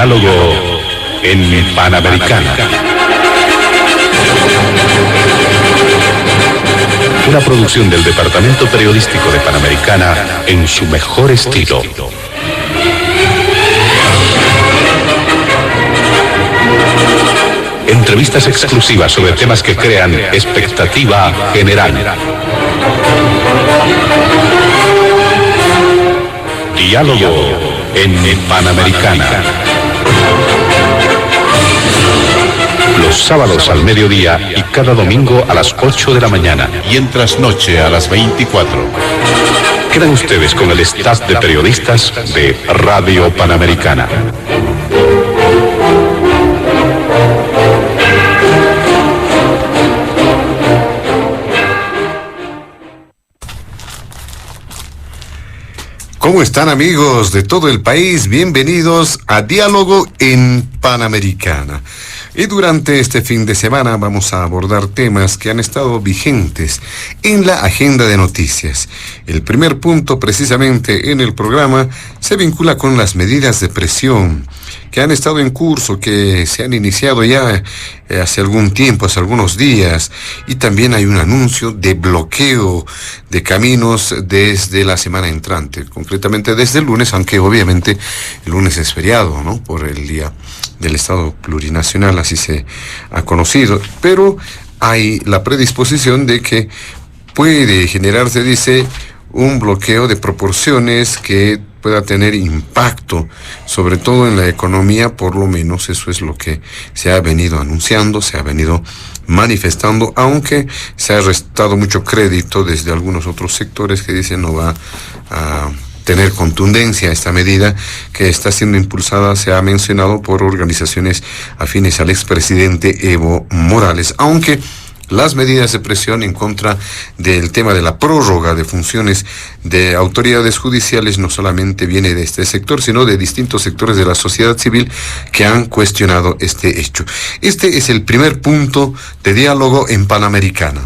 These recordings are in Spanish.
Diálogo en Panamericana. Una producción del Departamento Periodístico de Panamericana en su mejor estilo. Entrevistas exclusivas sobre temas que crean expectativa general. Diálogo en Panamericana. Los sábados al mediodía y cada domingo a las 8 de la mañana. Y en trasnoche a las 24. Quedan ustedes con el staff de periodistas de Radio Panamericana. ¿Cómo están, amigos de todo el país? Bienvenidos a Diálogo en Panamericana. Y durante este fin de semana vamos a abordar temas que han estado vigentes en la agenda de noticias. El primer punto, precisamente en el programa, se vincula con las medidas de presión que han estado en curso, que se han iniciado ya hace algún tiempo, hace algunos días, y también hay un anuncio de bloqueo de caminos desde la semana entrante, concretamente desde el lunes, aunque obviamente el lunes es feriado, ¿no?, por el Día del Estado Plurinacional, así se ha conocido, pero hay la predisposición de que puede generarse, dice, un bloqueo de proporciones que pueda tener impacto, sobre todo en la economía. Por lo menos eso es lo que se ha venido anunciando, se ha venido manifestando, aunque se ha restado mucho crédito desde algunos otros sectores que dicen no va a tener contundencia esta medida que está siendo impulsada, se ha mencionado, por organizaciones afines al expresidente Evo Morales, aunque las medidas de presión en contra del tema de la prórroga de funciones de autoridades judiciales no solamente viene de este sector, sino de distintos sectores de la sociedad civil que han cuestionado este hecho. Este es el primer punto de Diálogo en Panamericana.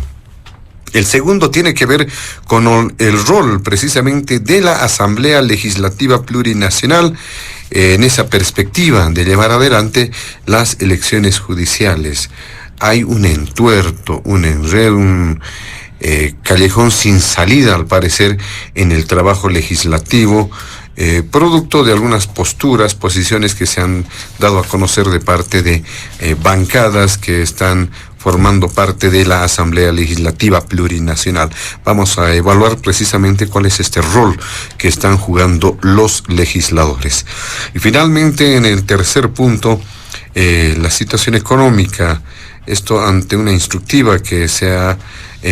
El segundo tiene que ver con el rol precisamente de la Asamblea Legislativa Plurinacional en esa perspectiva de llevar adelante las elecciones judiciales. Hay un entuerto, un enredo, un callejón sin salida, al parecer, en el trabajo legislativo, producto de algunas posiciones que se han dado a conocer de parte de bancadas que están formando parte de la Asamblea Legislativa Plurinacional. Vamos a evaluar precisamente cuál es este rol que están jugando los legisladores. Y finalmente, en el tercer punto, la situación económica. Esto ante una instructiva que se ha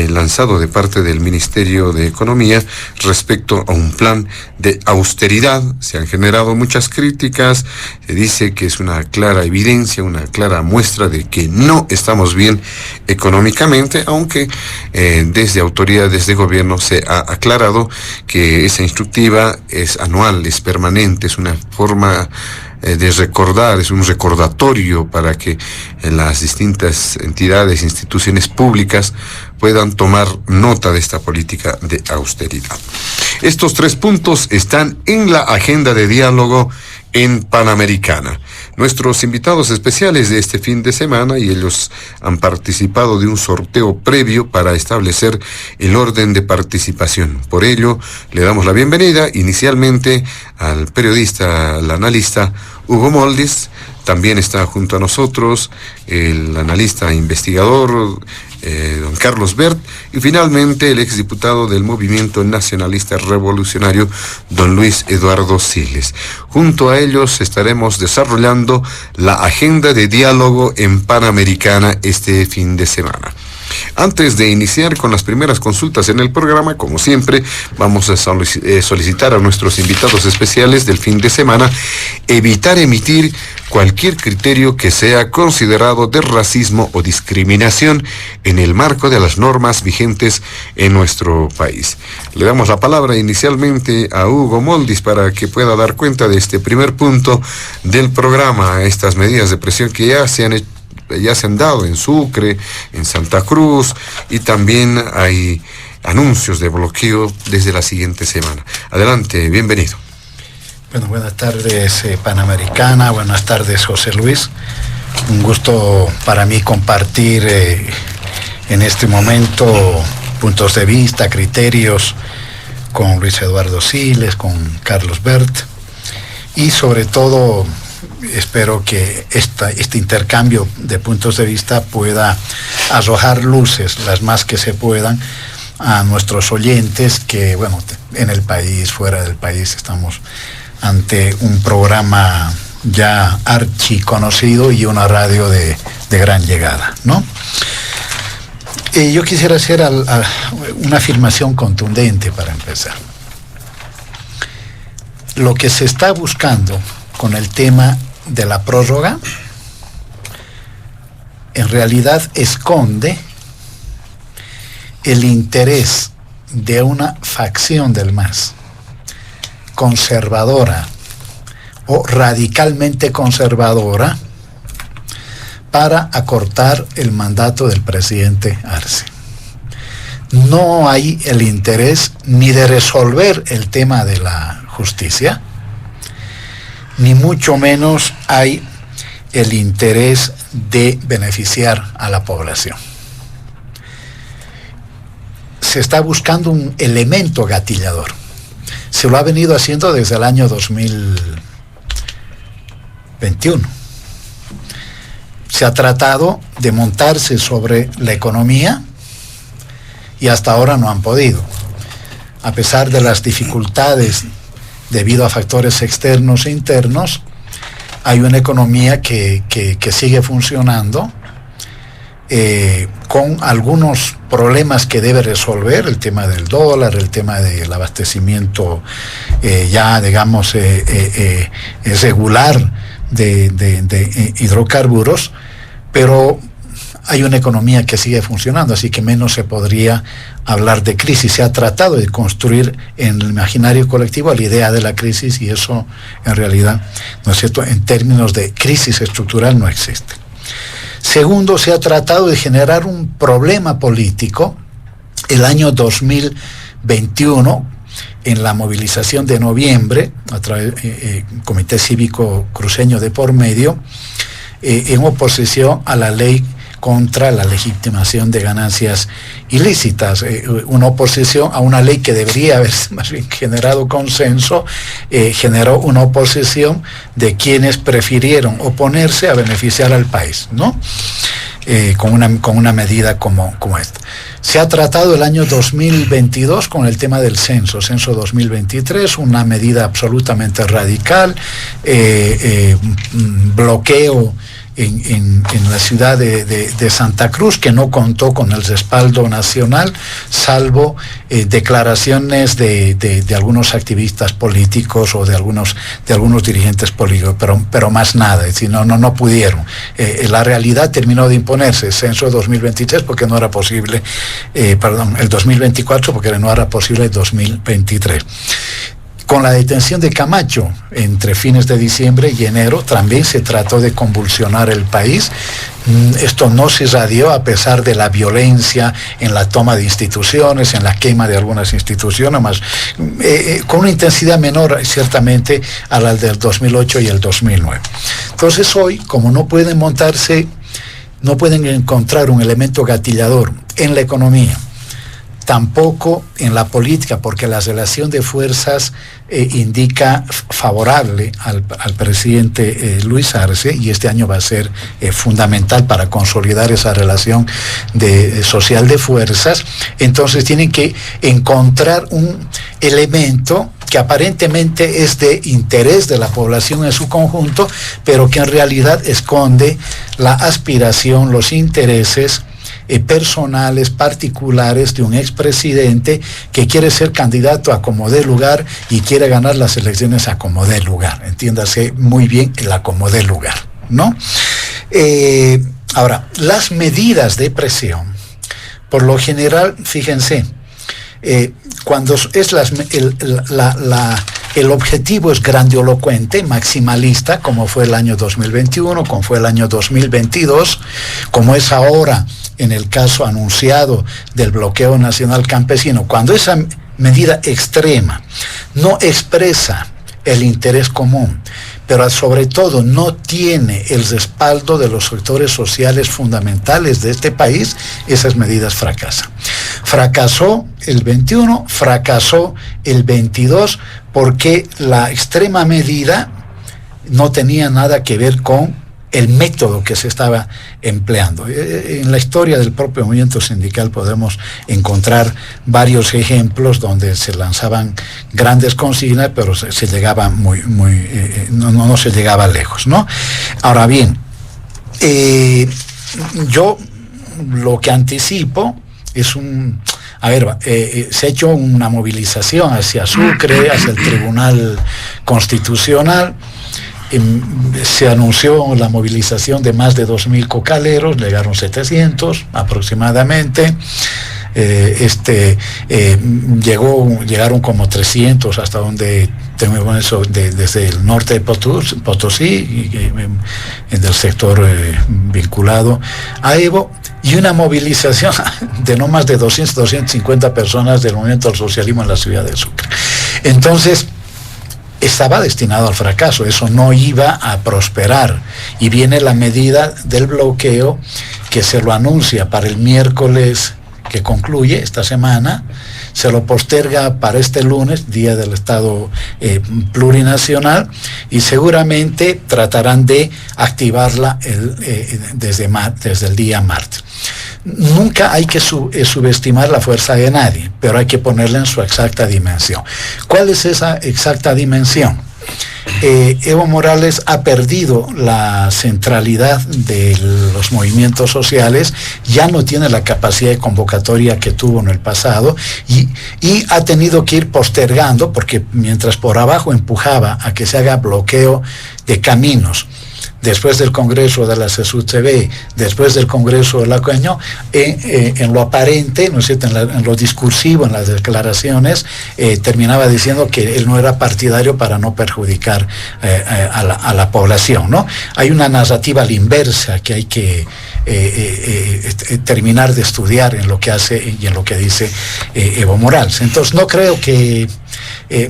lanzado de parte del Ministerio de Economía respecto a un plan de austeridad. Se han generado muchas críticas, se dice que es una clara evidencia, una clara muestra de que no estamos bien económicamente, aunque desde autoridades de gobierno se ha aclarado que esa instructiva es anual, es permanente, es una forma de recordar, es un recordatorio para que las distintas entidades, instituciones públicas puedan tomar nota de esta política de austeridad. Estos tres puntos están en la agenda de Diálogo en Panamericana. Nuestros invitados especiales de este fin de semana, y ellos han participado de un sorteo previo para establecer el orden de participación. Por ello, le damos la bienvenida inicialmente al periodista, al analista Hugo Moldis. También está junto a nosotros el analista investigador don Carlos Bert, y finalmente el exdiputado del Movimiento Nacionalista Revolucionario, don Luis Eduardo Siles. Junto a ellos estaremos desarrollando la agenda de Diálogo en Panamericana este fin de semana. Antes de iniciar con las primeras consultas en el programa, como siempre, vamos a solicitar a nuestros invitados especiales del fin de semana evitar emitir cualquier criterio que sea considerado de racismo o discriminación en el marco de las normas vigentes en nuestro país. Le damos la palabra inicialmente a Hugo Moldis para que pueda dar cuenta de este primer punto del programa, estas medidas de presión que ya se han dado en Sucre, en Santa Cruz, y también hay anuncios de bloqueo desde la siguiente semana. Adelante, bienvenido. Bueno, buenas tardes Panamericana, buenas tardes José Luis. Un gusto para mí compartir en este momento puntos de vista, criterios con Luis Eduardo Siles, con Carlos Bert y sobre todo espero que este intercambio de puntos de vista pueda arrojar luces, las más que se puedan, a nuestros oyentes que, bueno, en el país, fuera del país, estamos ante un programa ya archiconocido y una radio de gran llegada, ¿no? Yo quisiera hacer una afirmación contundente para empezar. Lo que se está buscando con el tema de la prórroga en realidad esconde el interés de una facción del MAS conservadora o radicalmente conservadora para acortar el mandato del presidente Arce. No hay el interés ni de resolver el tema de la justicia, ni mucho menos hay el interés de beneficiar a la población. Se está buscando un elemento gatillador. Se lo ha venido haciendo desde el año 2021. Se ha tratado de montarse sobre la economía y hasta ahora no han podido. A pesar de las dificultades debido a factores externos e internos, hay una economía que sigue funcionando con algunos problemas que debe resolver, el tema del dólar, el tema del abastecimiento ya digamos regular de hidrocarburos, pero hay una economía que sigue funcionando, así que menos se podría hablar de crisis. Se ha tratado de construir en el imaginario colectivo la idea de la crisis y eso en realidad, ¿no es cierto?, en términos de crisis estructural no existe. Segundo, se ha tratado de generar un problema político el año 2021 en la movilización de noviembre a través del Comité Cívico Cruceño de por medio en oposición a la ley contra la legitimación de ganancias ilícitas, una oposición a una ley que debería haber más bien generado consenso, generó una oposición de quienes prefirieron oponerse a beneficiar al país, ¿no? Con una medida como esta. Se ha tratado el año 2022 con el tema del censo 2023, una medida absolutamente radical, bloqueo en la ciudad de Santa Cruz, que no contó con el respaldo nacional, salvo declaraciones de algunos activistas políticos o de algunos dirigentes políticos, pero más nada, es decir, no pudieron. La realidad terminó de imponerse, el censo 2023 porque no era posible, el 2024 porque no era posible el 2023. Con la detención de Camacho entre fines de diciembre y enero también se trató de convulsionar el país. Esto no se irradió a pesar de la violencia en la toma de instituciones, en la quema de algunas instituciones, más, con una intensidad menor ciertamente a la del 2008 y el 2009. Entonces hoy, como no pueden encontrar un elemento gatillador en la economía, tampoco en la política, porque la relación de fuerzas indica favorable al presidente Luis Arce, y este año va a ser fundamental para consolidar esa relación social de fuerzas. Entonces tienen que encontrar un elemento que aparentemente es de interés de la población en su conjunto, pero que en realidad esconde la aspiración, los intereses personales, particulares de un expresidente que quiere ser candidato a como dé lugar y quiere ganar las elecciones a como dé lugar. Entiéndase muy bien el a como dé lugar, ¿no? Ahora, las medidas de presión, por lo general, fíjense, cuando es el objetivo es grandilocuente, maximalista, como fue el año 2021, como fue el año 2022, como es ahora en el caso anunciado del bloqueo nacional campesino, cuando esa medida extrema no expresa el interés común, pero sobre todo no tiene el respaldo de los sectores sociales fundamentales de este país, esas medidas fracasan. Fracasó el 21, fracasó el 22, porque la extrema medida no tenía nada que ver con el método que se estaba empleando. En la historia del propio movimiento sindical podemos encontrar varios ejemplos donde se lanzaban grandes consignas, pero se llegaba no se llegaba lejos, ¿no? Ahora bien, yo lo que anticipo es se ha hecho una movilización hacia Sucre, hacia el Tribunal Constitucional. Se anunció la movilización de más de 2.000 cocaleros, llegaron 700 aproximadamente. Llegaron como 300 hasta donde tengo eso, desde el norte de Potosí, en el sector vinculado a Evo, y una movilización de no más de 250 personas del movimiento al socialismo en la ciudad de Sucre. Entonces, estaba destinado al fracaso, eso no iba a prosperar, y viene la medida del bloqueo que se lo anuncia para el miércoles que concluye esta semana, se lo posterga para este lunes, Día del Estado Plurinacional, y seguramente tratarán de activarla desde el día martes. Nunca hay que subestimar la fuerza de nadie, pero hay que ponerla en su exacta dimensión. ¿Cuál es esa exacta dimensión? Evo Morales ha perdido la centralidad de los movimientos sociales, ya no tiene la capacidad de convocatoria que tuvo en el pasado, y ha tenido que ir postergando, porque mientras por abajo empujaba a que se haga bloqueo de caminos, después del Congreso de la CSUCB, después del Congreso de la COEño, en lo aparente, ¿no es cierto?, en lo discursivo, en las declaraciones, terminaba diciendo que él no era partidario para no perjudicar a la población, ¿no? Hay una narrativa a la inversa que hay que terminar de estudiar en lo que hace y en lo que dice Evo Morales. Entonces no creo que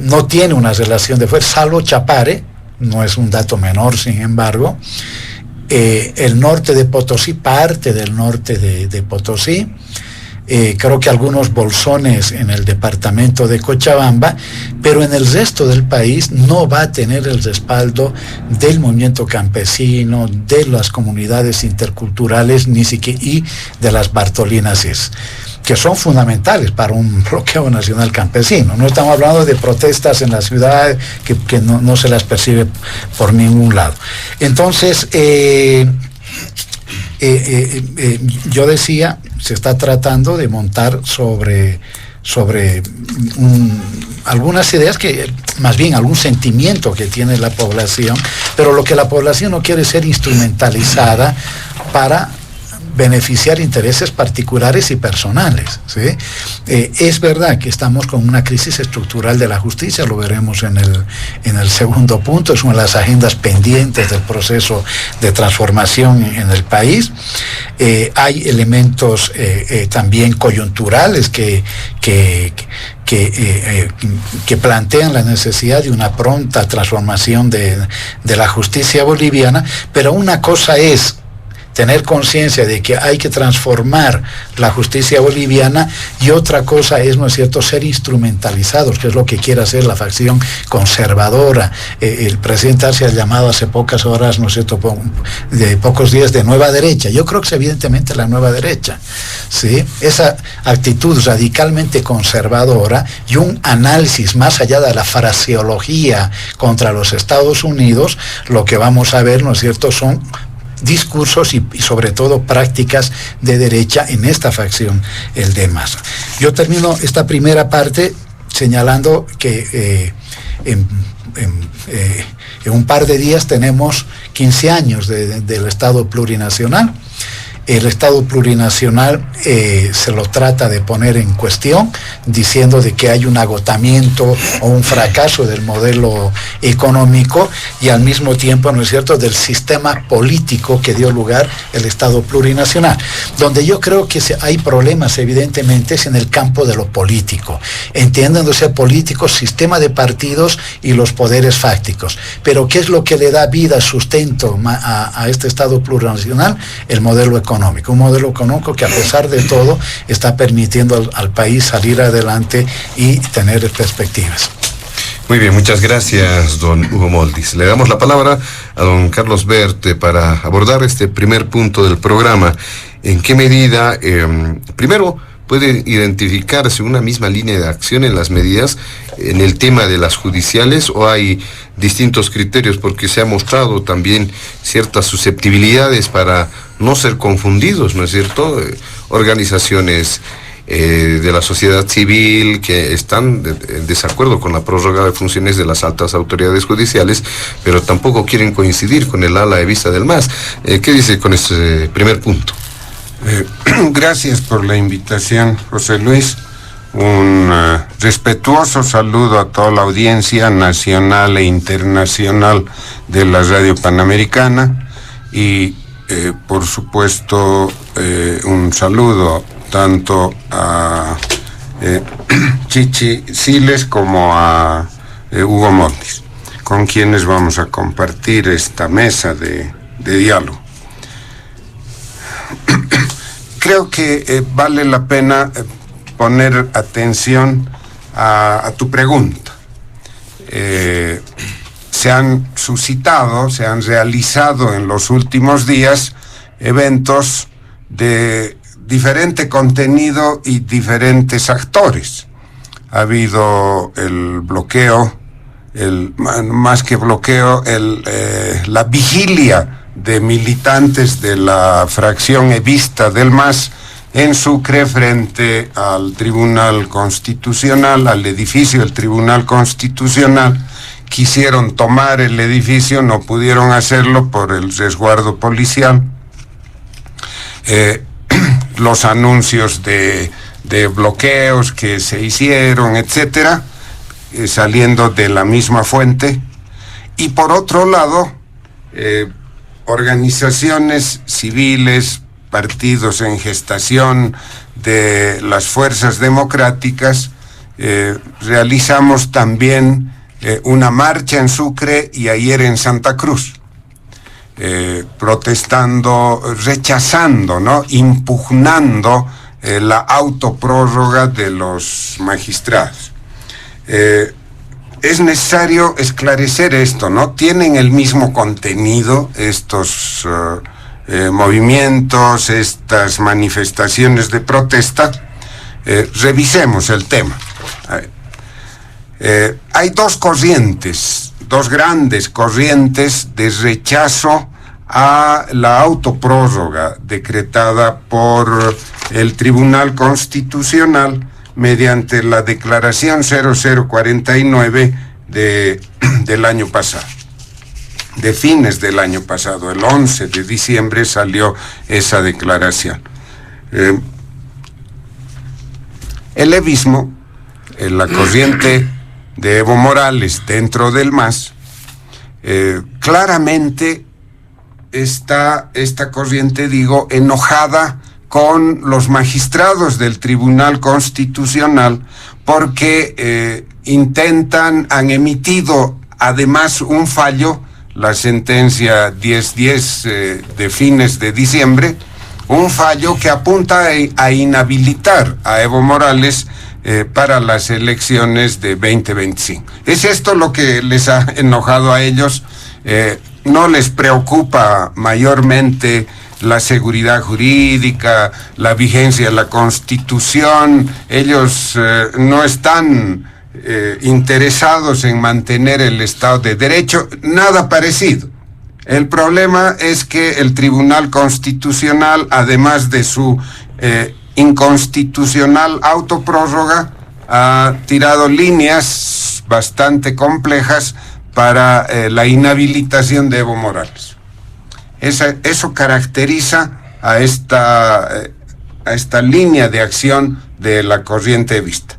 no tiene una relación de fuerza, salvo Chapare. No es un dato menor, sin embargo. El norte de Potosí, parte del norte de Potosí, creo que algunos bolsones en el departamento de Cochabamba, pero en el resto del país no va a tener el respaldo del movimiento campesino, de las comunidades interculturales, ni siquiera, y de las Bartolinas, que son fundamentales para un bloqueo nacional campesino. No estamos hablando de protestas en la ciudad que no se las percibe por ningún lado. Entonces, yo decía, se está tratando de montar sobre algunas ideas que, más bien algún sentimiento que tiene la población, pero lo que la población no quiere es ser instrumentalizada para beneficiar intereses particulares y personales, ¿sí? Es verdad que estamos con una crisis estructural de la justicia, lo veremos en el segundo punto, es una de las agendas pendientes del proceso de transformación en el país. Hay elementos también coyunturales que plantean la necesidad de una pronta transformación de la justicia boliviana, pero una cosa es tener conciencia de que hay que transformar la justicia boliviana, y otra cosa es, ¿no es cierto?, ser instrumentalizados, que es lo que quiere hacer la facción conservadora. El presidente se ha llamado hace pocas horas, ¿no es cierto?, de pocos días, de nueva derecha. Yo creo que es evidentemente la nueva derecha, ¿sí? Esa actitud radicalmente conservadora y un análisis más allá de la fraseología contra los Estados Unidos, lo que vamos a ver, ¿no es cierto?, son discursos y sobre todo prácticas de derecha en esta facción, el de Massa. Yo termino esta primera parte señalando que en un par de días tenemos 15 años del Estado plurinacional. el Estado plurinacional se lo trata de poner en cuestión, diciendo de que hay un agotamiento o un fracaso del modelo económico y al mismo tiempo, ¿no es cierto?, del sistema político que dio lugar el Estado plurinacional. Donde yo creo que hay problemas, evidentemente, es en el campo de lo político, entiéndose políticos, sistema de partidos y los poderes fácticos. Pero ¿qué es lo que le da vida, sustento a este Estado plurinacional? El modelo económico, un modelo económico que a pesar de todo está permitiendo al país salir adelante y tener perspectivas. Muy bien, muchas gracias, don Hugo Moldis. Le damos la palabra a don Carlos Bert para abordar este primer punto del programa. ¿En qué medida, primero, puede identificarse una misma línea de acción en las medidas en el tema de las judiciales, o hay distintos criterios? Porque se ha mostrado también ciertas susceptibilidades para no ser confundidos, ¿no es cierto? Organizaciones de la sociedad civil que están en desacuerdo con la prórroga de funciones de las altas autoridades judiciales, pero tampoco quieren coincidir con el ala de vista del MAS. ¿Qué dice con este primer punto? Gracias por la invitación, José Luis. Un respetuoso saludo a toda la audiencia nacional e internacional de la Radio Panamericana y, por supuesto, un saludo tanto a Chichi Siles como a Hugo Moldis, con quienes vamos a compartir esta mesa de diálogo. Creo que vale la pena poner atención a tu pregunta. Se han realizado en los últimos días eventos de diferente contenido y diferentes actores. Ha habido el bloqueo, más que bloqueo, la vigilia de militantes de la fracción evista del MAS en Sucre frente al Tribunal Constitucional, al edificio del Tribunal Constitucional. Quisieron tomar el edificio, no pudieron hacerlo por el resguardo policial. Los anuncios de bloqueos que se hicieron, etcétera, saliendo de la misma fuente. Y por otro lado, organizaciones civiles, partidos en gestación de las fuerzas democráticas, realizamos también una marcha en Sucre y ayer en Santa Cruz, protestando, rechazando, ¿no?, impugnando la autoprórroga de los magistrados. Es necesario esclarecer esto, ¿no? Tienen el mismo contenido estos movimientos, estas manifestaciones de protesta. Revisemos el tema. Hay dos grandes corrientes de rechazo a la autoprórroga decretada por el Tribunal Constitucional mediante la declaración 0049 del año pasado, de fines del año pasado. El 11 de diciembre salió esa declaración. El levismo, la corriente de Evo Morales dentro del MAS, claramente está esta corriente, digo, enojada con los magistrados del Tribunal Constitucional porque han emitido además un fallo, la sentencia 1010 de fines de diciembre, un fallo que apunta a inhabilitar a Evo Morales para las elecciones de 2025. ¿Es esto lo que les ha enojado a ellos? ¿No les preocupa mayormente la seguridad jurídica, la vigencia de la Constitución? Ellos no están interesados en mantener el Estado de Derecho, nada parecido. El problema es que el Tribunal Constitucional, además de su inconstitucional autoprórroga, ha tirado líneas bastante complejas para la inhabilitación de Evo Morales. Eso caracteriza a esta línea de acción de la corriente evista.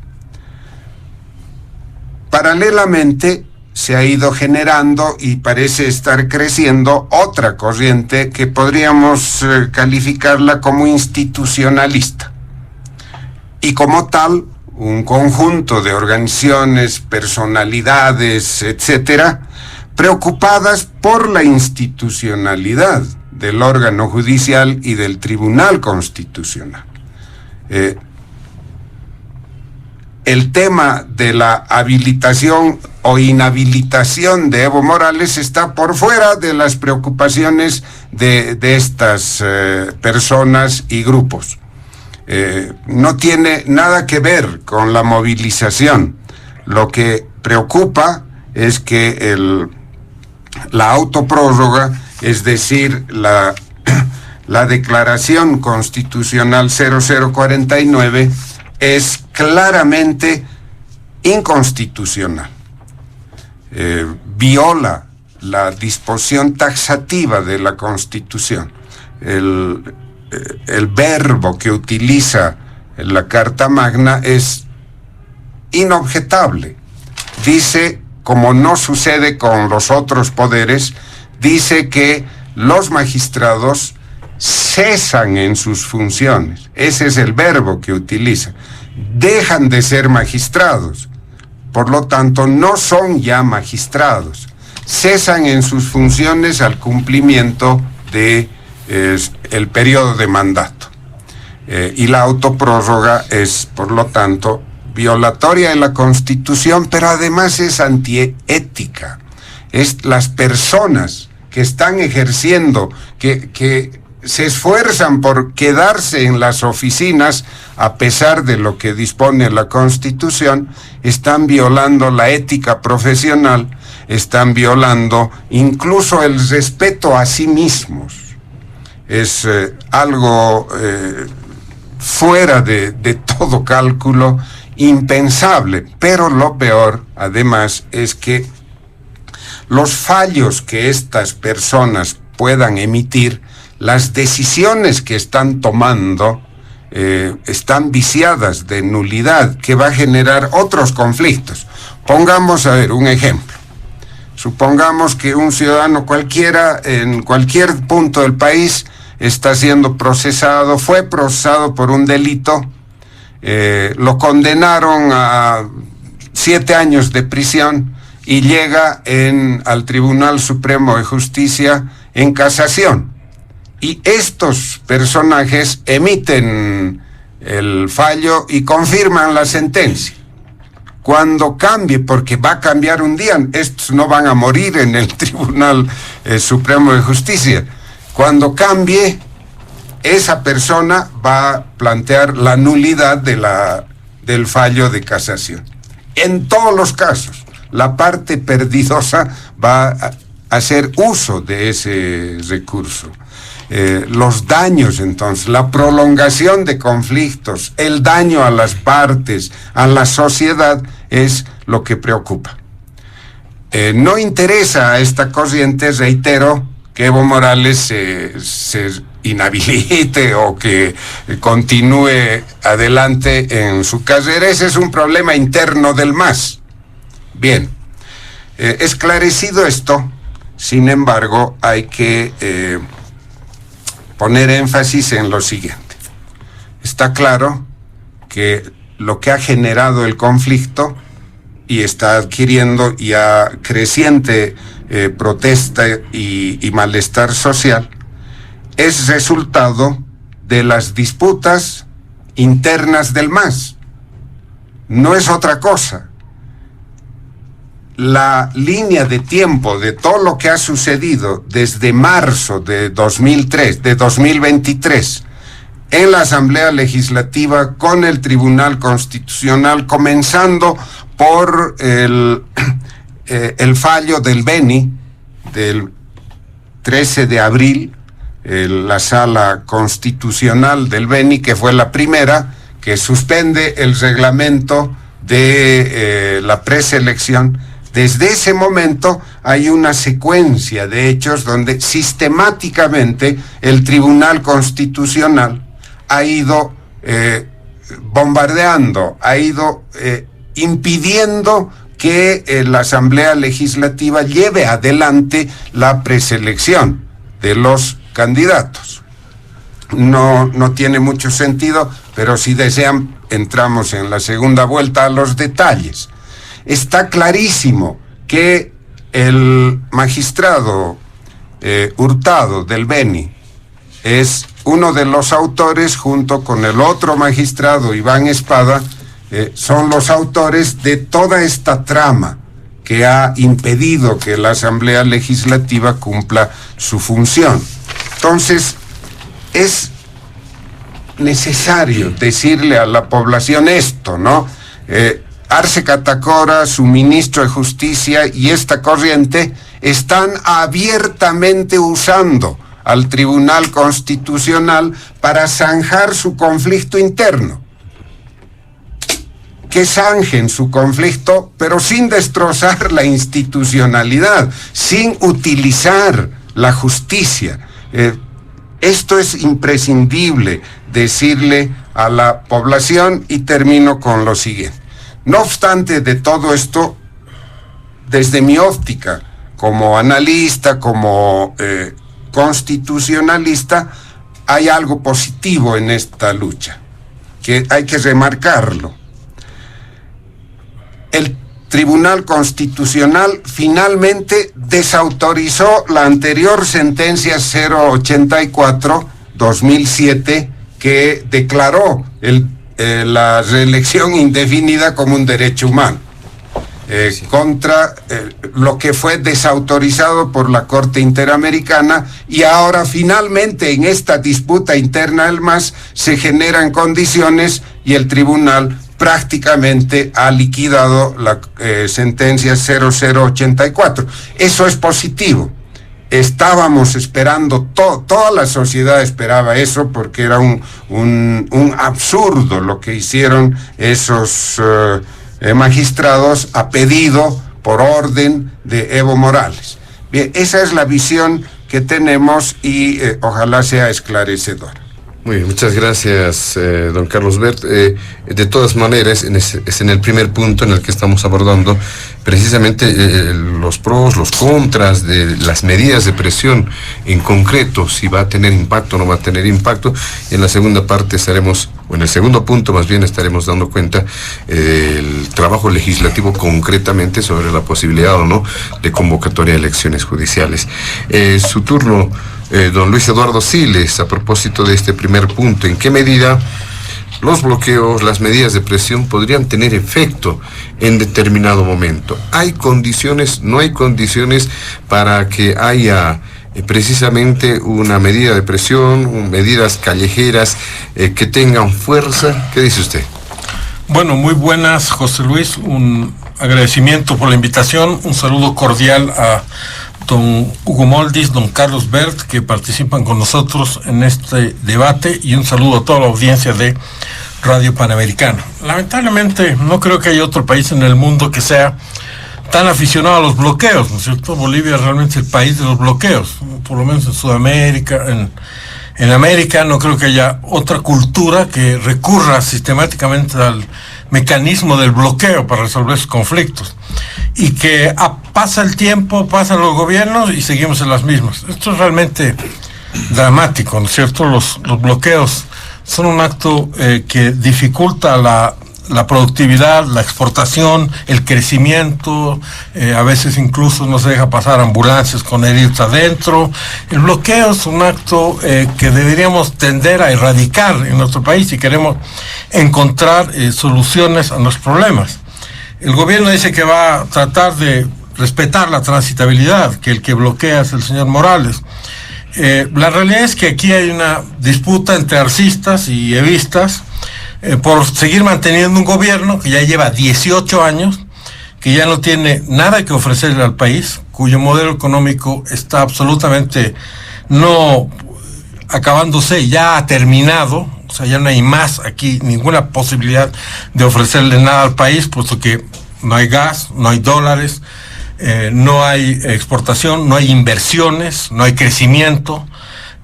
Paralelamente se ha ido generando y parece estar creciendo otra corriente que podríamos calificarla como institucionalista. Y como tal, un conjunto de organizaciones, personalidades, etcétera, preocupadas por la institucionalidad del órgano judicial y del Tribunal Constitucional. El tema de la habilitación o inhabilitación de Evo Morales está por fuera de las preocupaciones de estas personas y grupos. No tiene nada que ver con la movilización. Lo que preocupa es que la autoprórroga, es decir, la declaración constitucional 0049, es claramente inconstitucional. Viola la disposición taxativa de la Constitución. El verbo que utiliza la Carta Magna es inobjetable. Dice, como no sucede con los otros poderes, dice que los magistrados cesan en sus funciones. Ese es el verbo que utiliza. Dejan de ser magistrados. Por lo tanto, no son ya magistrados. Cesan en sus funciones al cumplimiento de el periodo de mandato. Y la autoprórroga es, por lo tanto, violatoria de la Constitución, pero además es antiética. Es las personas que están ejerciendo, que se esfuerzan por quedarse en las oficinas a pesar de lo que dispone la Constitución, están violando la ética profesional, están violando incluso el respeto a sí mismos. Es algo fuera de todo cálculo, impensable. Pero lo peor, además, es que los fallos que estas personas puedan emitir, las decisiones que están tomando, están viciadas de nulidad, que va a generar otros conflictos. Pongamos, a ver, un ejemplo. Supongamos que un ciudadano cualquiera, en cualquier punto del país, está siendo procesado, fue procesado por un delito, lo condenaron a 7 años de prisión y llega al Tribunal Supremo de Justicia en casación. Y estos personajes emiten el fallo y confirman la sentencia. Cuando cambie, porque va a cambiar un día, estos no van a morir en el Tribunal Supremo de Justicia. Cuando cambie, esa persona va a plantear la nulidad del fallo de casación. En todos los casos, la parte perdidosa va a hacer uso de ese recurso. Los daños, entonces, la prolongación de conflictos, el daño a las partes, a la sociedad, es lo que preocupa. No interesa a esta corriente, reitero, que Evo Morales se inhabilite o que continúe adelante en su carrera. Ese es un problema interno del MAS. Bien, esclarecido esto, sin embargo, hay que poner énfasis en lo siguiente. Está claro que lo que ha generado el conflicto y está adquiriendo ya creciente protesta y malestar social es resultado de las disputas internas del MAS. No es otra cosa. La línea de tiempo de todo lo que ha sucedido desde marzo de 2023 en la Asamblea Legislativa con el Tribunal Constitucional, comenzando por el fallo del Beni del 13 de abril, la Sala Constitucional del Beni, que fue la primera que suspende el reglamento de la preselección desde ese momento hay una secuencia de hechos donde sistemáticamente el Tribunal Constitucional ha ido bombardeando, ha ido impidiendo que la Asamblea Legislativa lleve adelante la preselección de los candidatos. No tiene mucho sentido, pero si desean, entramos en la segunda vuelta a los detalles. Está clarísimo que el magistrado Hurtado del Beni es uno de los autores, junto con el otro magistrado, Iván Espada, son los autores de toda esta trama que ha impedido que la Asamblea Legislativa cumpla su función. Entonces, es necesario decirle a la población esto, ¿no? Arce Catacora, su ministro de Justicia y esta corriente están abiertamente usando al Tribunal Constitucional para zanjar su conflicto interno. Que zanjen su conflicto, pero sin destrozar la institucionalidad, sin utilizar la justicia. Esto es imprescindible decirle a la población, y termino con lo siguiente. No obstante de todo esto, desde mi óptica, como analista, como constitucionalista, hay algo positivo en esta lucha, que hay que remarcarlo. El Tribunal Constitucional finalmente desautorizó la anterior sentencia 084-2007 que declaró la reelección indefinida como un derecho humano, contra lo que fue desautorizado por la Corte Interamericana, y ahora finalmente en esta disputa interna del MAS se generan condiciones y el tribunal prácticamente ha liquidado la sentencia 0084. Eso es positivo. Estábamos esperando, toda la sociedad esperaba eso, porque era un absurdo lo que hicieron esos magistrados a pedido, por orden de Evo Morales. Bien, esa es la visión que tenemos y ojalá sea esclarecedora. Muy bien, muchas gracias, don Carlos Bert. De todas maneras, es en el primer punto en el que estamos abordando precisamente los pros, los contras de las medidas de presión en concreto, si va a tener impacto o no va a tener impacto. Y en la segunda parte en el segundo punto más bien estaremos dando cuenta del trabajo legislativo concretamente sobre la posibilidad o no de convocatoria de elecciones judiciales. Su turno, don Luis Eduardo Siles, a propósito de este primer punto, ¿en qué medida los bloqueos, las medidas de presión podrían tener efecto en determinado momento? ¿Hay condiciones, no hay condiciones para que haya precisamente una medida de presión, medidas callejeras que tengan fuerza? ¿Qué dice usted? Bueno, muy buenas, José Luis, un agradecimiento por la invitación, un saludo cordial a don Hugo Moldis, don Carlos Bert, que participan con nosotros en este debate, y un saludo a toda la audiencia de Radio Panamericana. Lamentablemente, no creo que haya otro país en el mundo que sea tan aficionado a los bloqueos, ¿no es cierto? Bolivia es realmente el país de los bloqueos, por lo menos en Sudamérica, en América. No creo que haya otra cultura que recurra sistemáticamente al mecanismo del bloqueo para resolver sus conflictos, y que pasa el tiempo, pasan los gobiernos y seguimos en las mismas. Esto es realmente dramático, ¿no es cierto? Los bloqueos son un acto que dificulta la productividad, la exportación, el crecimiento. A veces incluso no se deja pasar ambulancias con heridos adentro. El bloqueo es un acto que deberíamos tender a erradicar en nuestro país si queremos encontrar soluciones a los problemas. El gobierno dice que va a tratar de respetar la transitabilidad, que el que bloquea es el señor Morales. La realidad es que aquí hay una disputa entre arcistas y evistas por seguir manteniendo un gobierno que ya lleva 18 años, que ya no tiene nada que ofrecerle al país, cuyo modelo económico está absolutamente acabándose, ya ha terminado. O sea, ya no hay más aquí, ninguna posibilidad de ofrecerle nada al país, puesto que no hay gas, no hay dólares, no hay exportación, no hay inversiones, no hay crecimiento,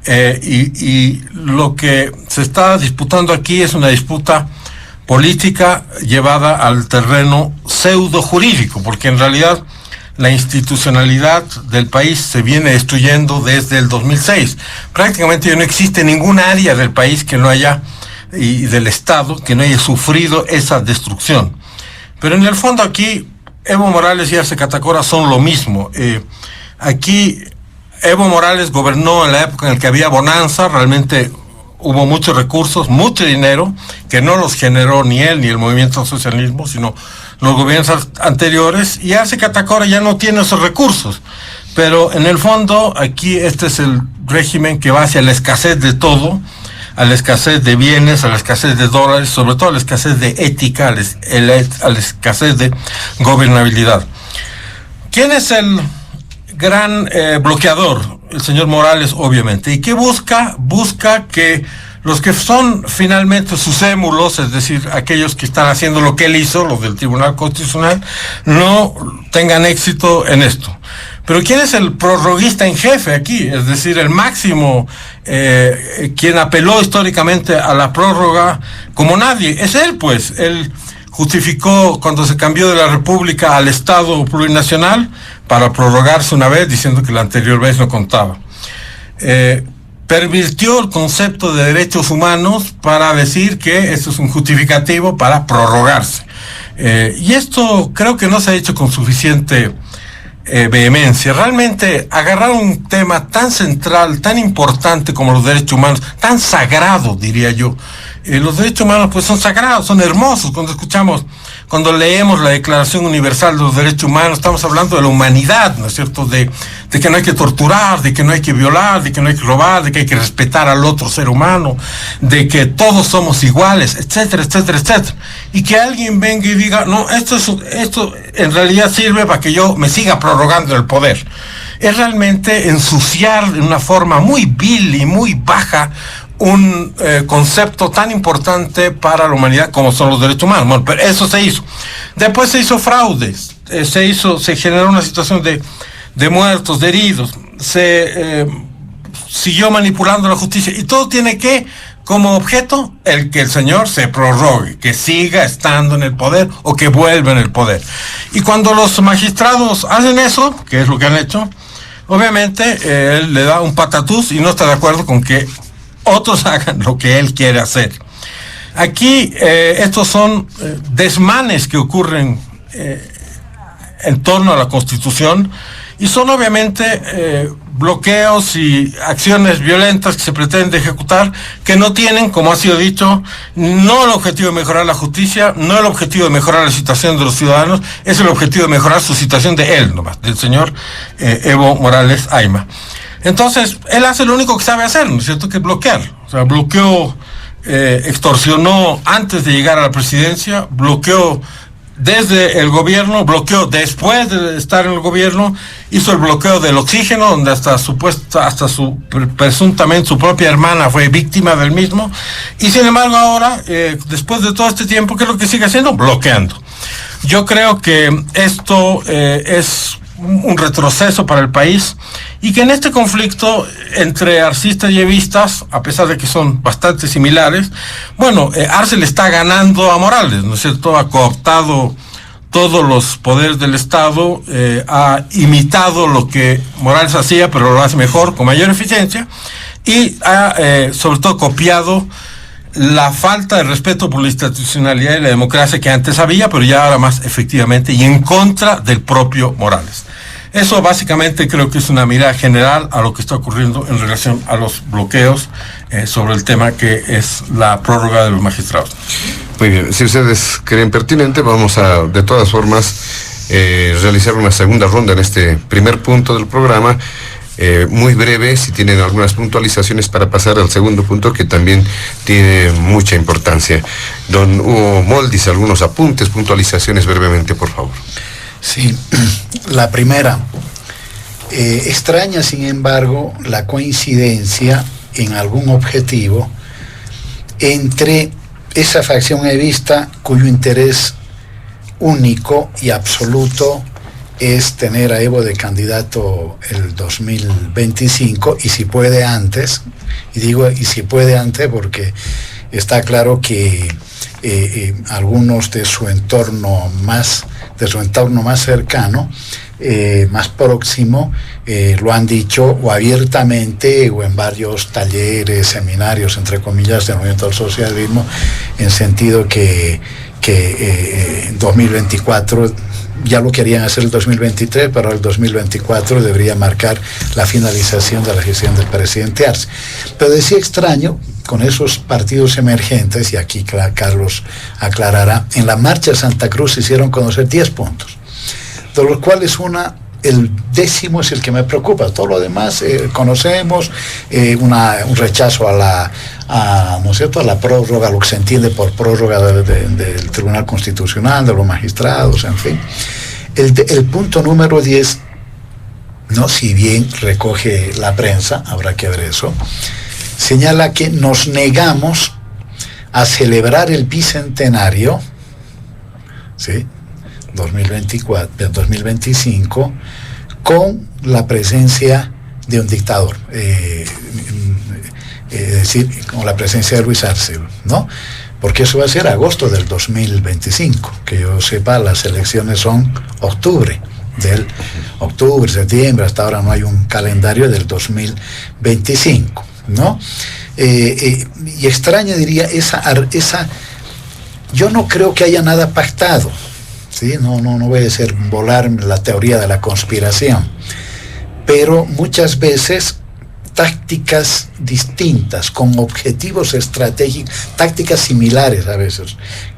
y lo que se está disputando aquí es una disputa política llevada al terreno pseudo jurídico, porque en realidad la institucionalidad del país se viene destruyendo desde el 2006. Prácticamente ya no existe ninguna área del país que no haya, y del Estado, que no haya sufrido esa destrucción. Pero en el fondo aquí Evo Morales y Arce Catacora son lo mismo. Aquí Evo Morales gobernó en la época en la que había bonanza, realmente hubo muchos recursos, mucho dinero, que no los generó ni él ni el movimiento socialismo, sino los gobiernos anteriores, y Arce Catacora ya no tiene esos recursos. Pero en el fondo aquí este es el régimen que va hacia la escasez de todo, a la escasez de bienes, a la escasez de dólares, sobre todo a la escasez de ética, a la escasez de gobernabilidad. ¿Quién es el gran bloqueador? El señor Morales, obviamente. ¿Y qué busca? Busca que los que son finalmente sus émulos, es decir, aquellos que están haciendo lo que él hizo, los del Tribunal Constitucional, no tengan éxito en esto. Pero ¿quién es el prorroguista en jefe aquí? Es decir, el máximo, quien apeló históricamente a la prórroga como nadie. Es él, pues. Él justificó cuando se cambió de la República al Estado plurinacional para prorrogarse una vez, diciendo que la anterior vez no contaba. Pervirtió el concepto de derechos humanos para decir que esto es un justificativo para prorrogarse. Y esto creo que no se ha hecho con suficiente vehemencia. Realmente agarrar un tema tan central, tan importante como los derechos humanos, tan sagrado, diría yo. Los derechos humanos pues son sagrados, son hermosos. Cuando leemos la Declaración Universal de los Derechos Humanos, estamos hablando de la humanidad, ¿no es cierto? De que no hay que torturar, de que no hay que violar, de que no hay que robar, de que hay que respetar al otro ser humano, de que todos somos iguales, etcétera, etcétera, etcétera. Y que alguien venga y diga, no, esto en realidad sirve para que yo me siga prorrogando el poder. Es realmente ensuciar de una forma muy vil y muy baja un concepto tan importante para la humanidad como son los derechos humanos. Bueno, pero eso se hizo. Después se hizo fraudes, se generó una situación de muertos, de heridos, se siguió manipulando la justicia, y todo tiene como objeto el que el señor se prorrogue, que siga estando en el poder o que vuelva en el poder. Y cuando los magistrados hacen eso, que es lo que han hecho, obviamente él le da un patatús y no está de acuerdo con que otros hagan lo que él quiere hacer. Aquí estos son desmanes que ocurren en torno a la Constitución, y son obviamente bloqueos y acciones violentas que se pretende ejecutar, que no tienen, como ha sido dicho, no el objetivo de mejorar la justicia, no el objetivo de mejorar la situación de los ciudadanos, es el objetivo de mejorar su situación de él nomás, del señor Evo Morales Ayma. Entonces, él hace lo único que sabe hacer, ¿no es cierto?, que es bloquear. O sea, bloqueó, extorsionó antes de llegar a la presidencia, bloqueó desde el gobierno, bloqueó después de estar en el gobierno, hizo el bloqueo del oxígeno, donde presuntamente su propia hermana fue víctima del mismo, y sin embargo ahora, después de todo este tiempo, ¿qué es lo que sigue haciendo? Bloqueando. Yo creo que esto es un retroceso para el país, y que en este conflicto entre arcistas y evistas, a pesar de que son bastante similares, bueno, Arce le está ganando a Morales, ¿no es cierto? Ha cooptado todos los poderes del Estado, ha imitado lo que Morales hacía, pero lo hace mejor, con mayor eficiencia, y ha sobre todo copiado la falta de respeto por la institucionalidad y la democracia que antes había, pero ya ahora más efectivamente, y en contra del propio Morales. Eso básicamente creo que es una mirada general a lo que está ocurriendo en relación a los bloqueos sobre el tema que es la prórroga de los magistrados. Muy bien, si ustedes creen pertinente, vamos a, de todas formas, realizar una segunda ronda en este primer punto del programa, muy breve, si tienen algunas puntualizaciones para pasar al segundo punto, que también tiene mucha importancia. Don Hugo Moldis, algunos apuntes, puntualizaciones brevemente, por favor. Sí, la primera, extraña sin embargo la coincidencia en algún objetivo entre esa facción evista cuyo interés único y absoluto es tener a Evo de candidato el 2025, y si puede antes, y digo y si puede antes porque está claro que algunos de su entorno más cercano, más próximo, lo han dicho o abiertamente o en varios talleres, seminarios, entre comillas, del movimiento al socialismo, en sentido que 2024 ya lo querían hacer el 2023, pero el 2024 debería marcar la finalización de la gestión del presidente Arce. Pero decía extraño, con esos partidos emergentes, y aquí Carlos aclarará, en la marcha de Santa Cruz se hicieron conocer 10 puntos, de los cuales el 10º es el que me preocupa. Todo lo demás conocemos, un rechazo ¿no es cierto?, a la prórroga, lo que se entiende por prórroga del Tribunal Constitucional, de los magistrados, en fin. El punto número 10, ¿no?, si bien recoge la prensa, habrá que ver eso, señala que nos negamos a celebrar el bicentenario, ¿sí?, 2025, con la presencia de un dictador, es decir, con la presencia de Luis Arce, ¿no? Porque eso va a ser agosto del 2025, que yo sepa, las elecciones son octubre, septiembre, hasta ahora no hay un calendario del 2025, ¿no? Y extraña, diría, esa yo no creo que haya nada pactado, ¿sí? No voy a hacer volar la teoría de la conspiración, pero muchas veces tácticas distintas, con objetivos estratégicos, tácticas similares a veces,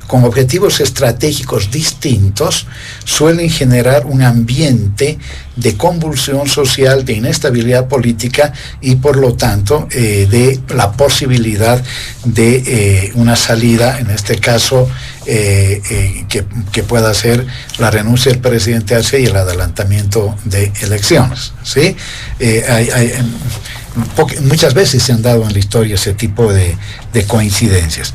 con objetivos estratégicos distintos, suelen generar un ambiente de convulsión social, de inestabilidad política y por lo tanto de la posibilidad de una salida, en este caso que pueda ser la renuncia del presidente Arce y el adelantamiento de elecciones, ¿sí? Muchas veces se han dado en la historia ese tipo de coincidencias.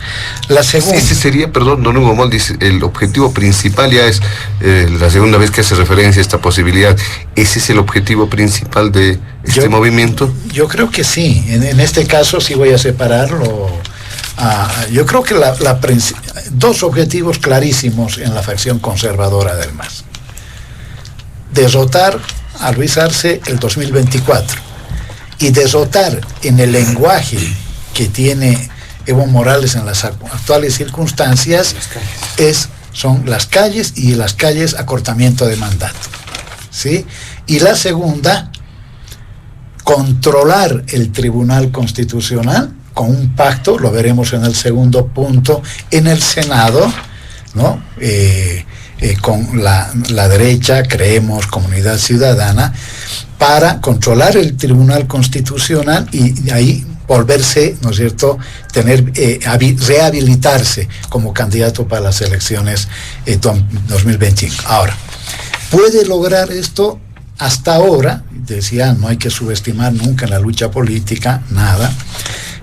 La segunda... Ese sería, perdón, don Hugo Moldis, el objetivo principal, ya es la segunda vez que hace referencia a esta posibilidad. ¿Ese es el objetivo principal de este movimiento? Yo creo que sí. En este caso sí voy a separarlo. Yo creo que dos objetivos clarísimos en la facción conservadora del MAS. Derrotar a Luis Arce el 2024. Y derrotar en el lenguaje que tiene Evo Morales en las actuales circunstancias son las calles, y las calles acortamiento de mandato, ¿sí? Y la segunda, controlar el Tribunal Constitucional con un pacto, lo veremos en el segundo punto, en el Senado, ¿no? Con la derecha, creemos, Comunidad Ciudadana, para controlar el Tribunal Constitucional y ahí volverse, ¿no es cierto?, rehabilitarse como candidato para las elecciones 2025. Ahora, ¿puede lograr esto? Hasta ahora, decía, no hay que subestimar nunca en la lucha política, nada,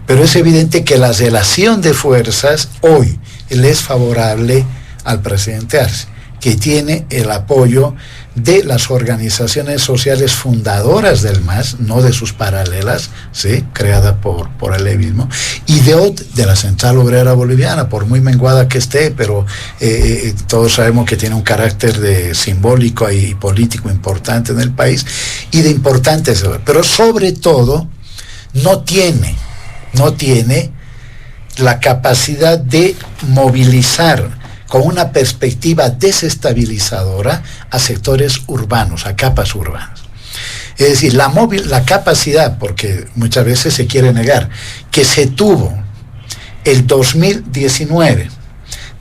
pero es evidente que la relación de fuerzas hoy le es favorable al presidente Arce, que tiene el apoyo de las organizaciones sociales fundadoras del MAS, no de sus paralelas, ¿sí?, creada por él mismo, y de la Central Obrera Boliviana, por muy menguada que esté, pero todos sabemos que tiene un carácter simbólico y político importante en el país, y de importantes, pero sobre todo no tiene la capacidad de movilizar con una perspectiva desestabilizadora a sectores urbanos, a capas urbanas. Es decir, la capacidad, porque muchas veces se quiere negar, que se tuvo el 2019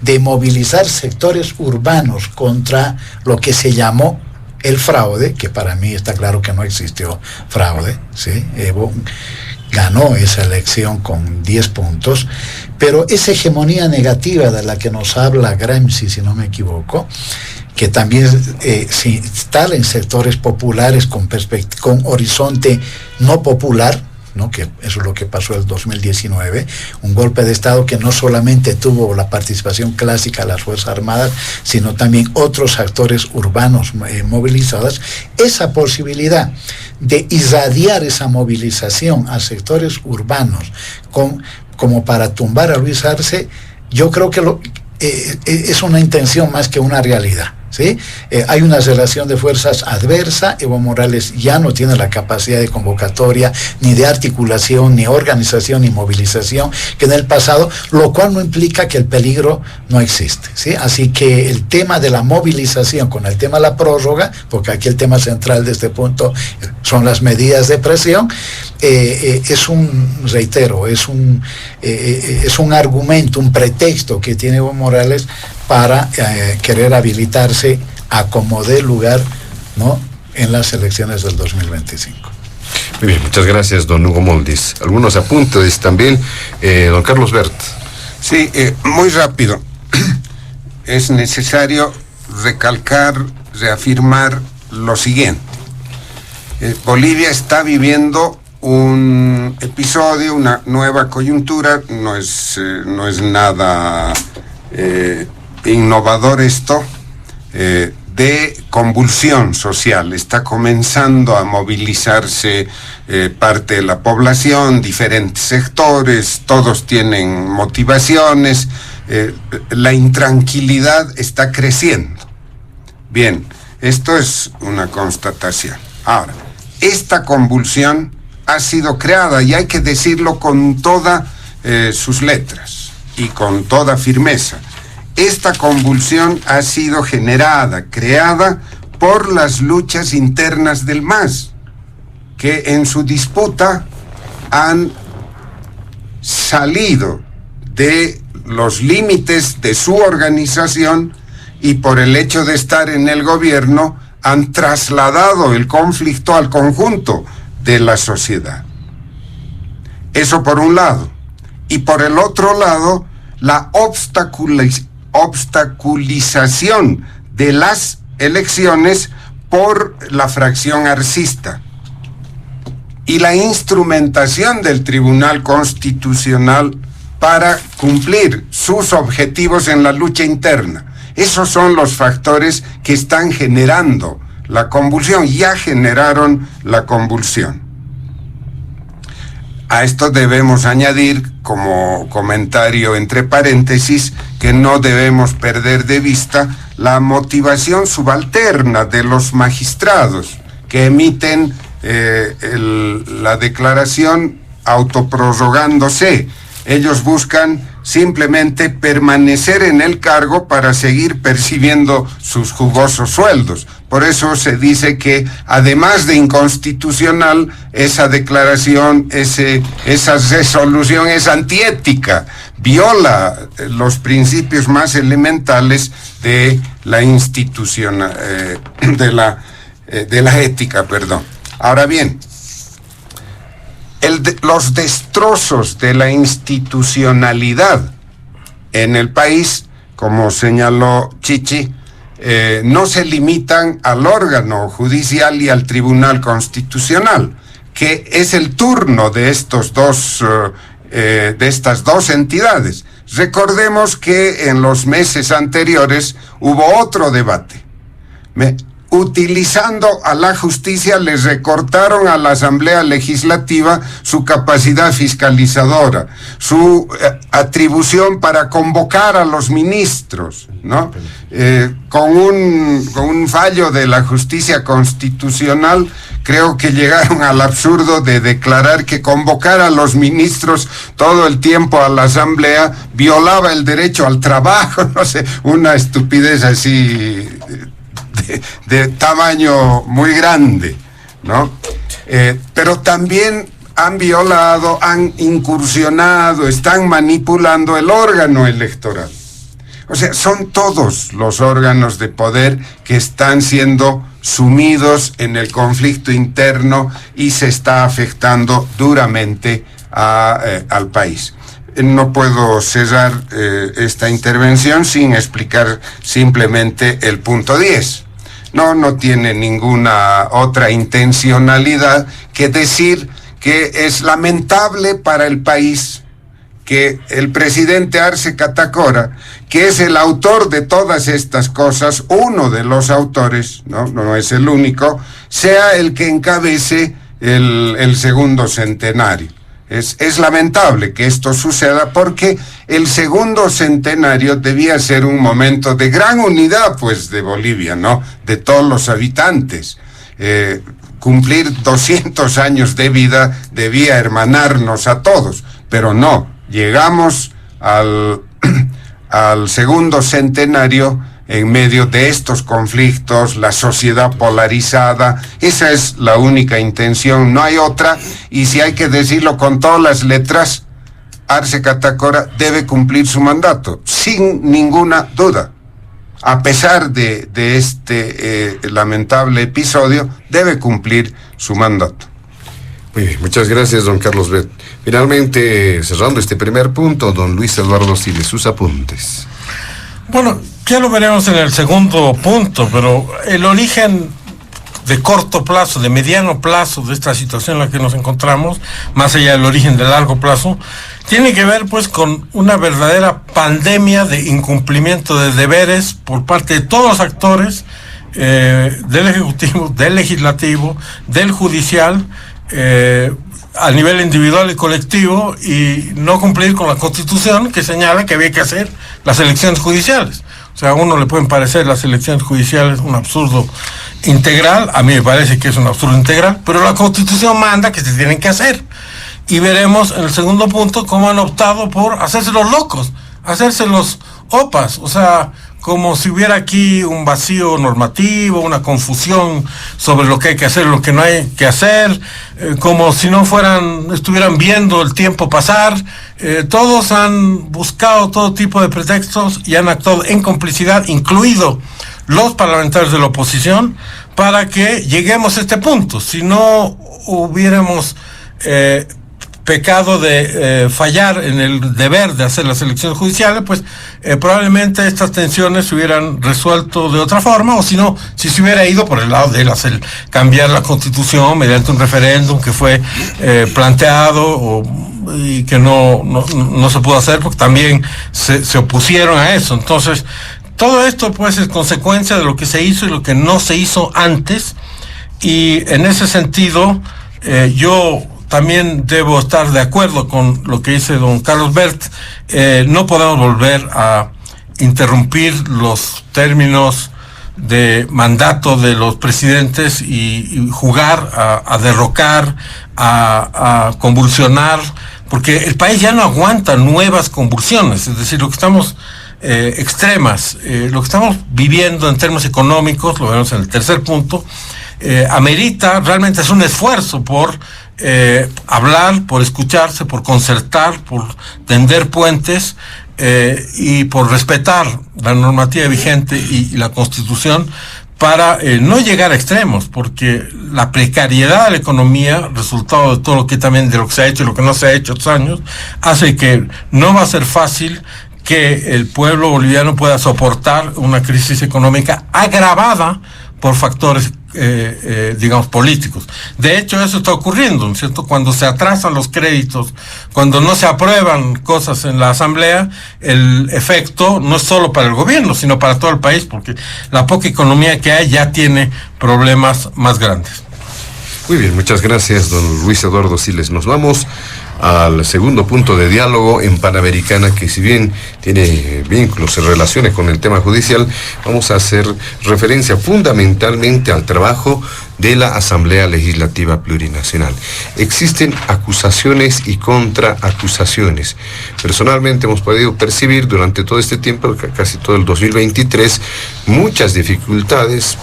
de movilizar sectores urbanos contra lo que se llamó el fraude, que para mí está claro que no existió fraude, ¿sí? Evo ganó esa elección con 10 puntos, pero esa hegemonía negativa de la que nos habla Gramsci, si no me equivoco, que también se instala en sectores populares con horizonte no popular, ¿no? Que eso es lo que pasó en el 2019, un golpe de Estado que no solamente tuvo la participación clásica de las Fuerzas Armadas, sino también otros actores urbanos movilizados. Esa posibilidad de irradiar esa movilización a sectores urbanos como para tumbar a Luis Arce, yo creo que es una intención más que una realidad. ¿Sí? Hay una relación de fuerzas adversa. Evo Morales ya no tiene la capacidad de convocatoria, ni de articulación, ni organización, ni movilización que en el pasado, lo cual no implica que el peligro no existe, ¿sí? Así que el tema de la movilización con el tema de la prórroga, porque aquí el tema central de este punto son las medidas de presión, es un argumento, un pretexto que tiene Evo Morales para querer habilitarse a como dé lugar, ¿no?, en las elecciones del 2025. Muy bien, muchas gracias, don Hugo Moldis. Algunos apuntes también, don Carlos Bert. Sí, muy rápido. Es necesario recalcar, reafirmar lo siguiente. Bolivia está viviendo un episodio, una nueva coyuntura, no es nada innovador esto, de convulsión social. Está comenzando a movilizarse parte de la población, diferentes sectores, todos tienen motivaciones, la intranquilidad está creciendo. Bien, esto es una constatación. Ahora, esta convulsión ha sido creada, y hay que decirlo con todas sus letras y con toda firmeza. Esta convulsión ha sido creada por las luchas internas del MAS, que en su disputa han salido de los límites de su organización y por el hecho de estar en el gobierno han trasladado el conflicto al conjunto de la sociedad. Eso por un lado. Y por el otro lado, la obstaculización de las elecciones por la fracción arcista y la instrumentación del Tribunal Constitucional para cumplir sus objetivos en la lucha interna. Esos son los factores que están generando la convulsión, ya generaron la convulsión. A esto debemos añadir, como comentario entre paréntesis, que no debemos perder de vista la motivación subalterna de los magistrados que emiten la declaración autoprorrogándose. Ellos buscan simplemente permanecer en el cargo para seguir percibiendo sus jugosos sueldos. Por eso se dice que, además de inconstitucional, esa declaración, esa resolución es antiética, viola los principios más elementales de la de la ética, perdón. Ahora bien, los destrozos de la institucionalidad en el país, como señaló Chichi, no se limitan al órgano judicial y al Tribunal Constitucional, que es el turno de estas dos entidades. Recordemos que en los meses anteriores hubo otro debate. Utilizando a la justicia, les recortaron a la Asamblea Legislativa su capacidad fiscalizadora, su atribución para convocar a los ministros, ¿no? Con un fallo de la justicia constitucional, creo que llegaron al absurdo de declarar que convocar a los ministros todo el tiempo a la Asamblea violaba el derecho al trabajo, no sé, una estupidez así de tamaño muy grande, ¿no? Pero también han violado, han incursionado, están manipulando el órgano electoral. O sea, son todos los órganos de poder que están siendo sumidos en el conflicto interno y se está afectando duramente al país. No puedo cerrar esta intervención sin explicar simplemente el punto 10. No tiene ninguna otra intencionalidad que decir que es lamentable para el país que el presidente Arce Catacora, que es el autor de todas estas cosas, uno de los autores, no es el único, sea el que encabece el segundo centenario. Es lamentable que esto suceda porque el segundo centenario debía ser un momento de gran unidad, pues, de Bolivia, ¿no? De todos los habitantes. Cumplir 200 años de vida debía hermanarnos a todos, pero no, llegamos al segundo centenario en medio de estos conflictos, la sociedad polarizada. Esa es la única intención, no hay otra, y si hay que decirlo con todas las letras, Arce Catacora debe cumplir su mandato, sin ninguna duda. A pesar de este lamentable episodio, debe cumplir su mandato. Muy bien, muchas gracias, don Carlos Bert. Finalmente, cerrando este primer punto, don Luis Eduardo Siles, sus apuntes. Bueno, ya lo veremos en el segundo punto, pero el origen de corto plazo, de mediano plazo de esta situación en la que nos encontramos, más allá del origen de largo plazo, tiene que ver pues con una verdadera pandemia de incumplimiento de deberes por parte de todos los actores, del Ejecutivo, del Legislativo, del Judicial, a nivel individual y colectivo, y no cumplir con la Constitución que señala que había que hacer las elecciones judiciales. O sea, a uno le pueden parecer las elecciones judiciales un absurdo integral, a mí me parece que es un absurdo integral, pero la Constitución manda que se tienen que hacer. Y veremos en el segundo punto cómo han optado por hacerse los locos, hacerse los opas, o sea, como si hubiera aquí un vacío normativo, una confusión sobre lo que hay que hacer y lo que no hay que hacer, como si no estuvieran viendo el tiempo pasar. Todos han buscado todo tipo de pretextos y han actuado en complicidad, incluido los parlamentarios de la oposición, para que lleguemos a este punto. Si no hubiéramos pecado de fallar en el deber de hacer las elecciones judiciales, pues probablemente estas tensiones se hubieran resuelto de otra forma, o si no, si se hubiera ido por el lado de cambiar la Constitución mediante un referéndum que fue planteado y que no se pudo hacer porque también se opusieron a eso. Entonces, todo esto pues es consecuencia de lo que se hizo y lo que no se hizo antes, y en ese sentido yo también debo estar de acuerdo con lo que dice don Carlos Bert. No podemos volver a interrumpir los términos de mandato de los presidentes y jugar a derrocar, a convulsionar, porque el país ya no aguanta nuevas convulsiones. Es decir, lo que estamos extremas, lo que estamos viviendo en términos económicos, lo vemos en el tercer punto, amerita realmente es un esfuerzo por hablar, por escucharse, por concertar, por tender puentes y por respetar la normativa vigente y la Constitución para no llegar a extremos, porque la precariedad de la economía, resultado de todo lo que también de lo que se ha hecho y lo que no se ha hecho estos años, hace que no va a ser fácil que el pueblo boliviano pueda soportar una crisis económica agravada por factores digamos políticos. De hecho, eso está ocurriendo, ¿no es cierto? Cuando se atrasan los créditos, cuando no se aprueban cosas en la Asamblea, el efecto no es solo para el gobierno, sino para todo el país, porque la poca economía que hay ya tiene problemas más grandes. Muy bien, muchas gracias, don Luis Eduardo Siles. Nos vamos al segundo punto de diálogo en Panamericana, que si bien tiene vínculos, se relaciona con el tema judicial, vamos a hacer referencia fundamentalmente al trabajo de la Asamblea Legislativa Plurinacional. Existen acusaciones y contraacusaciones. Personalmente hemos podido percibir durante todo este tiempo, casi todo el 2023, muchas dificultades,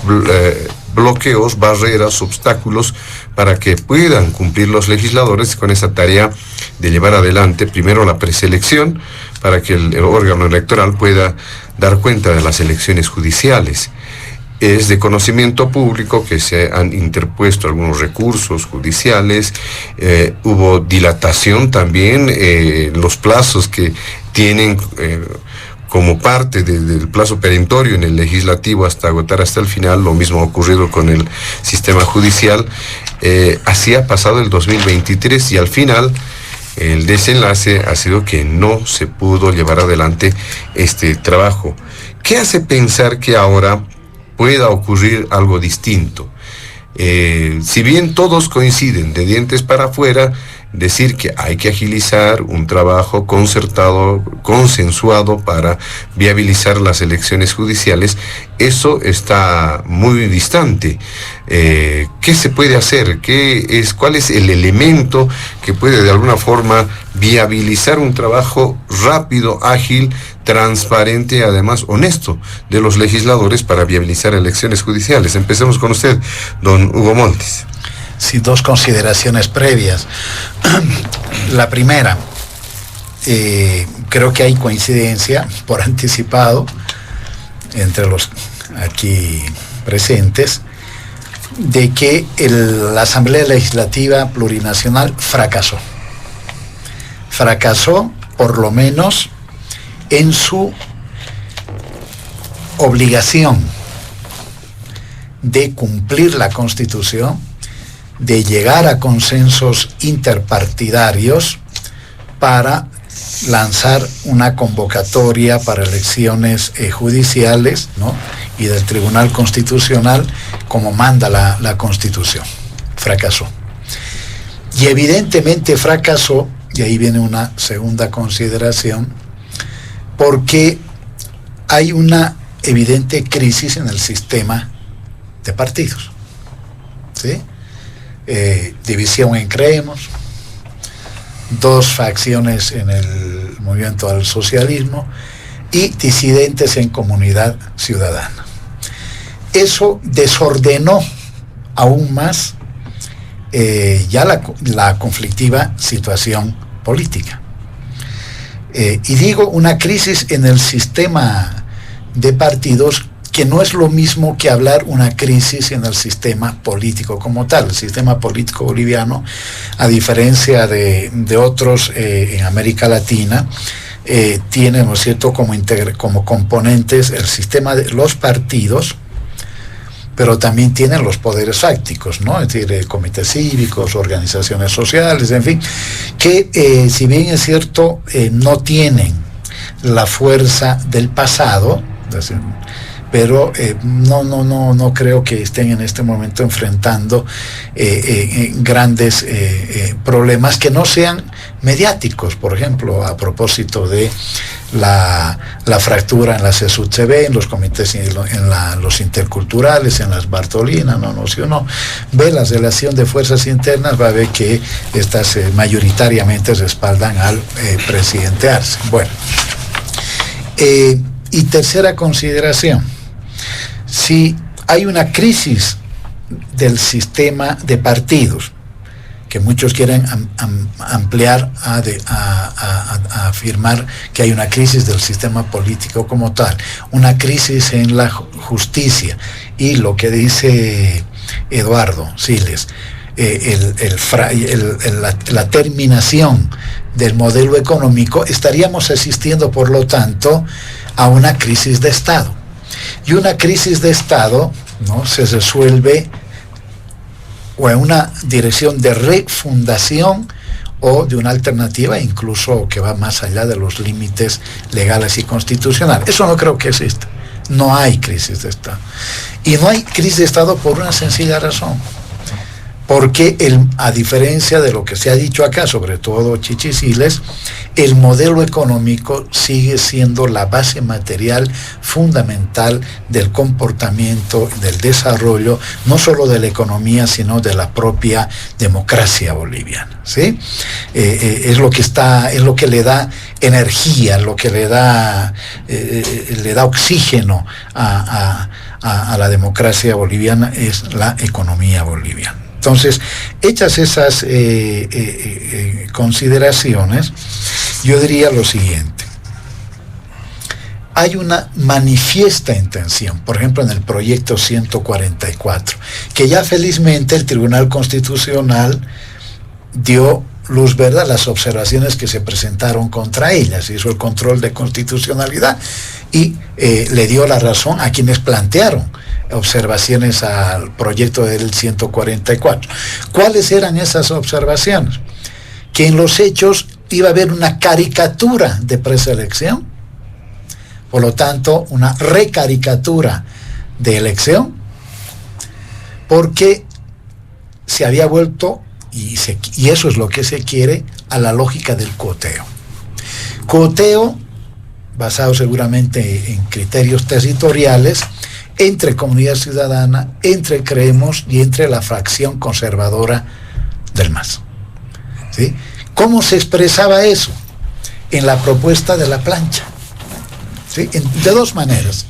bloqueos, barreras, obstáculos para que puedan cumplir los legisladores con esa tarea de llevar adelante primero la preselección para que el órgano electoral pueda dar cuenta de las elecciones judiciales. Es de conocimiento público que se han interpuesto algunos recursos judiciales, hubo dilatación también en los plazos que tienen como parte del plazo perentorio en el legislativo hasta agotar hasta el final. Lo mismo ha ocurrido con el sistema judicial. Así ha pasado el 2023 y al final el desenlace ha sido que no se pudo llevar adelante este trabajo. ¿Qué hace pensar que ahora pueda ocurrir algo distinto? Si bien todos coinciden de dientes para afuera, decir que hay que agilizar un trabajo concertado, consensuado para viabilizar las elecciones judiciales, eso está muy distante. ¿Qué se puede hacer? ¿Cuál es el elemento que puede de alguna forma viabilizar un trabajo rápido, ágil, transparente, además honesto de los legisladores para viabilizar elecciones judiciales? Empecemos con usted, don Hugo Moltis. Sí, dos consideraciones previas. La primera, creo que hay coincidencia por anticipado entre los aquí presentes de que la Asamblea Legislativa Plurinacional fracasó. Fracasó por lo menos en su obligación de cumplir la Constitución, de llegar a consensos interpartidarios para lanzar una convocatoria para elecciones judiciales, ¿no? Y del Tribunal Constitucional como manda la Constitución. Fracasó. Y evidentemente fracasó, y ahí viene una segunda consideración, porque hay una evidente crisis en el sistema de partidos, ¿sí? División en creemos, dos facciones en el movimiento al socialismo y disidentes en Comunidad Ciudadana. Eso desordenó aún más ya la conflictiva situación política. Y digo una crisis en el sistema de partidos, que no es lo mismo que hablar una crisis en el sistema político como tal. El sistema político boliviano, a diferencia de otros en América Latina, tiene, ¿no es cierto?, como componentes el sistema de los partidos, pero también tienen los poderes fácticos, ¿no? Es decir, comités cívicos, organizaciones sociales, en fin, que si bien es cierto, no tienen la fuerza del pasado, es decir, pero no creo que estén en este momento enfrentando grandes problemas que no sean mediáticos. Por ejemplo, a propósito de la fractura en la CSUCB, en los comités, en los interculturales, en las Bartolinas, si uno ve la relación de fuerzas internas, va a ver que estas mayoritariamente respaldan al presidente Arce. Bueno, y tercera consideración: si hay una crisis del sistema de partidos, que muchos quieren ampliar a afirmar que hay una crisis del sistema político como tal, una crisis en la justicia, y lo que dice Eduardo Siles, la terminación del modelo económico, estaríamos asistiendo, por lo tanto, a una crisis de Estado. Y una crisis de Estado, ¿no?, se resuelve o en una dirección de refundación o de una alternativa incluso que va más allá de los límites legales y constitucionales. Eso no creo que exista. No hay crisis de Estado. Y no hay crisis de Estado por una sencilla razón. Porque a diferencia de lo que se ha dicho acá, sobre todo Chichi Siles, el modelo económico sigue siendo la base material fundamental del comportamiento, del desarrollo, no solo de la economía, sino de la propia democracia boliviana, ¿sí? Es lo que le da energía, lo que le da oxígeno a la democracia boliviana, es la economía boliviana. Entonces, hechas esas consideraciones, yo diría lo siguiente: hay una manifiesta intención, por ejemplo en el proyecto 144, que ya felizmente el Tribunal Constitucional dio luz verde a las observaciones que se presentaron contra ella. Se hizo el control de constitucionalidad y le dio la razón a quienes plantearon observaciones al proyecto del 144. ¿Cuáles eran esas observaciones? Que en los hechos iba a haber una caricatura de preselección, por lo tanto una recaricatura de elección, porque se había vuelto, y eso es lo que se quiere, a la lógica del cuoteo. Cuoteo basado seguramente en criterios territoriales, entre comunidad ciudadana, entre Creemos y entre la fracción conservadora del MAS. ¿Sí? ¿Cómo se expresaba eso? En la propuesta de la plancha. ¿Sí? De dos maneras.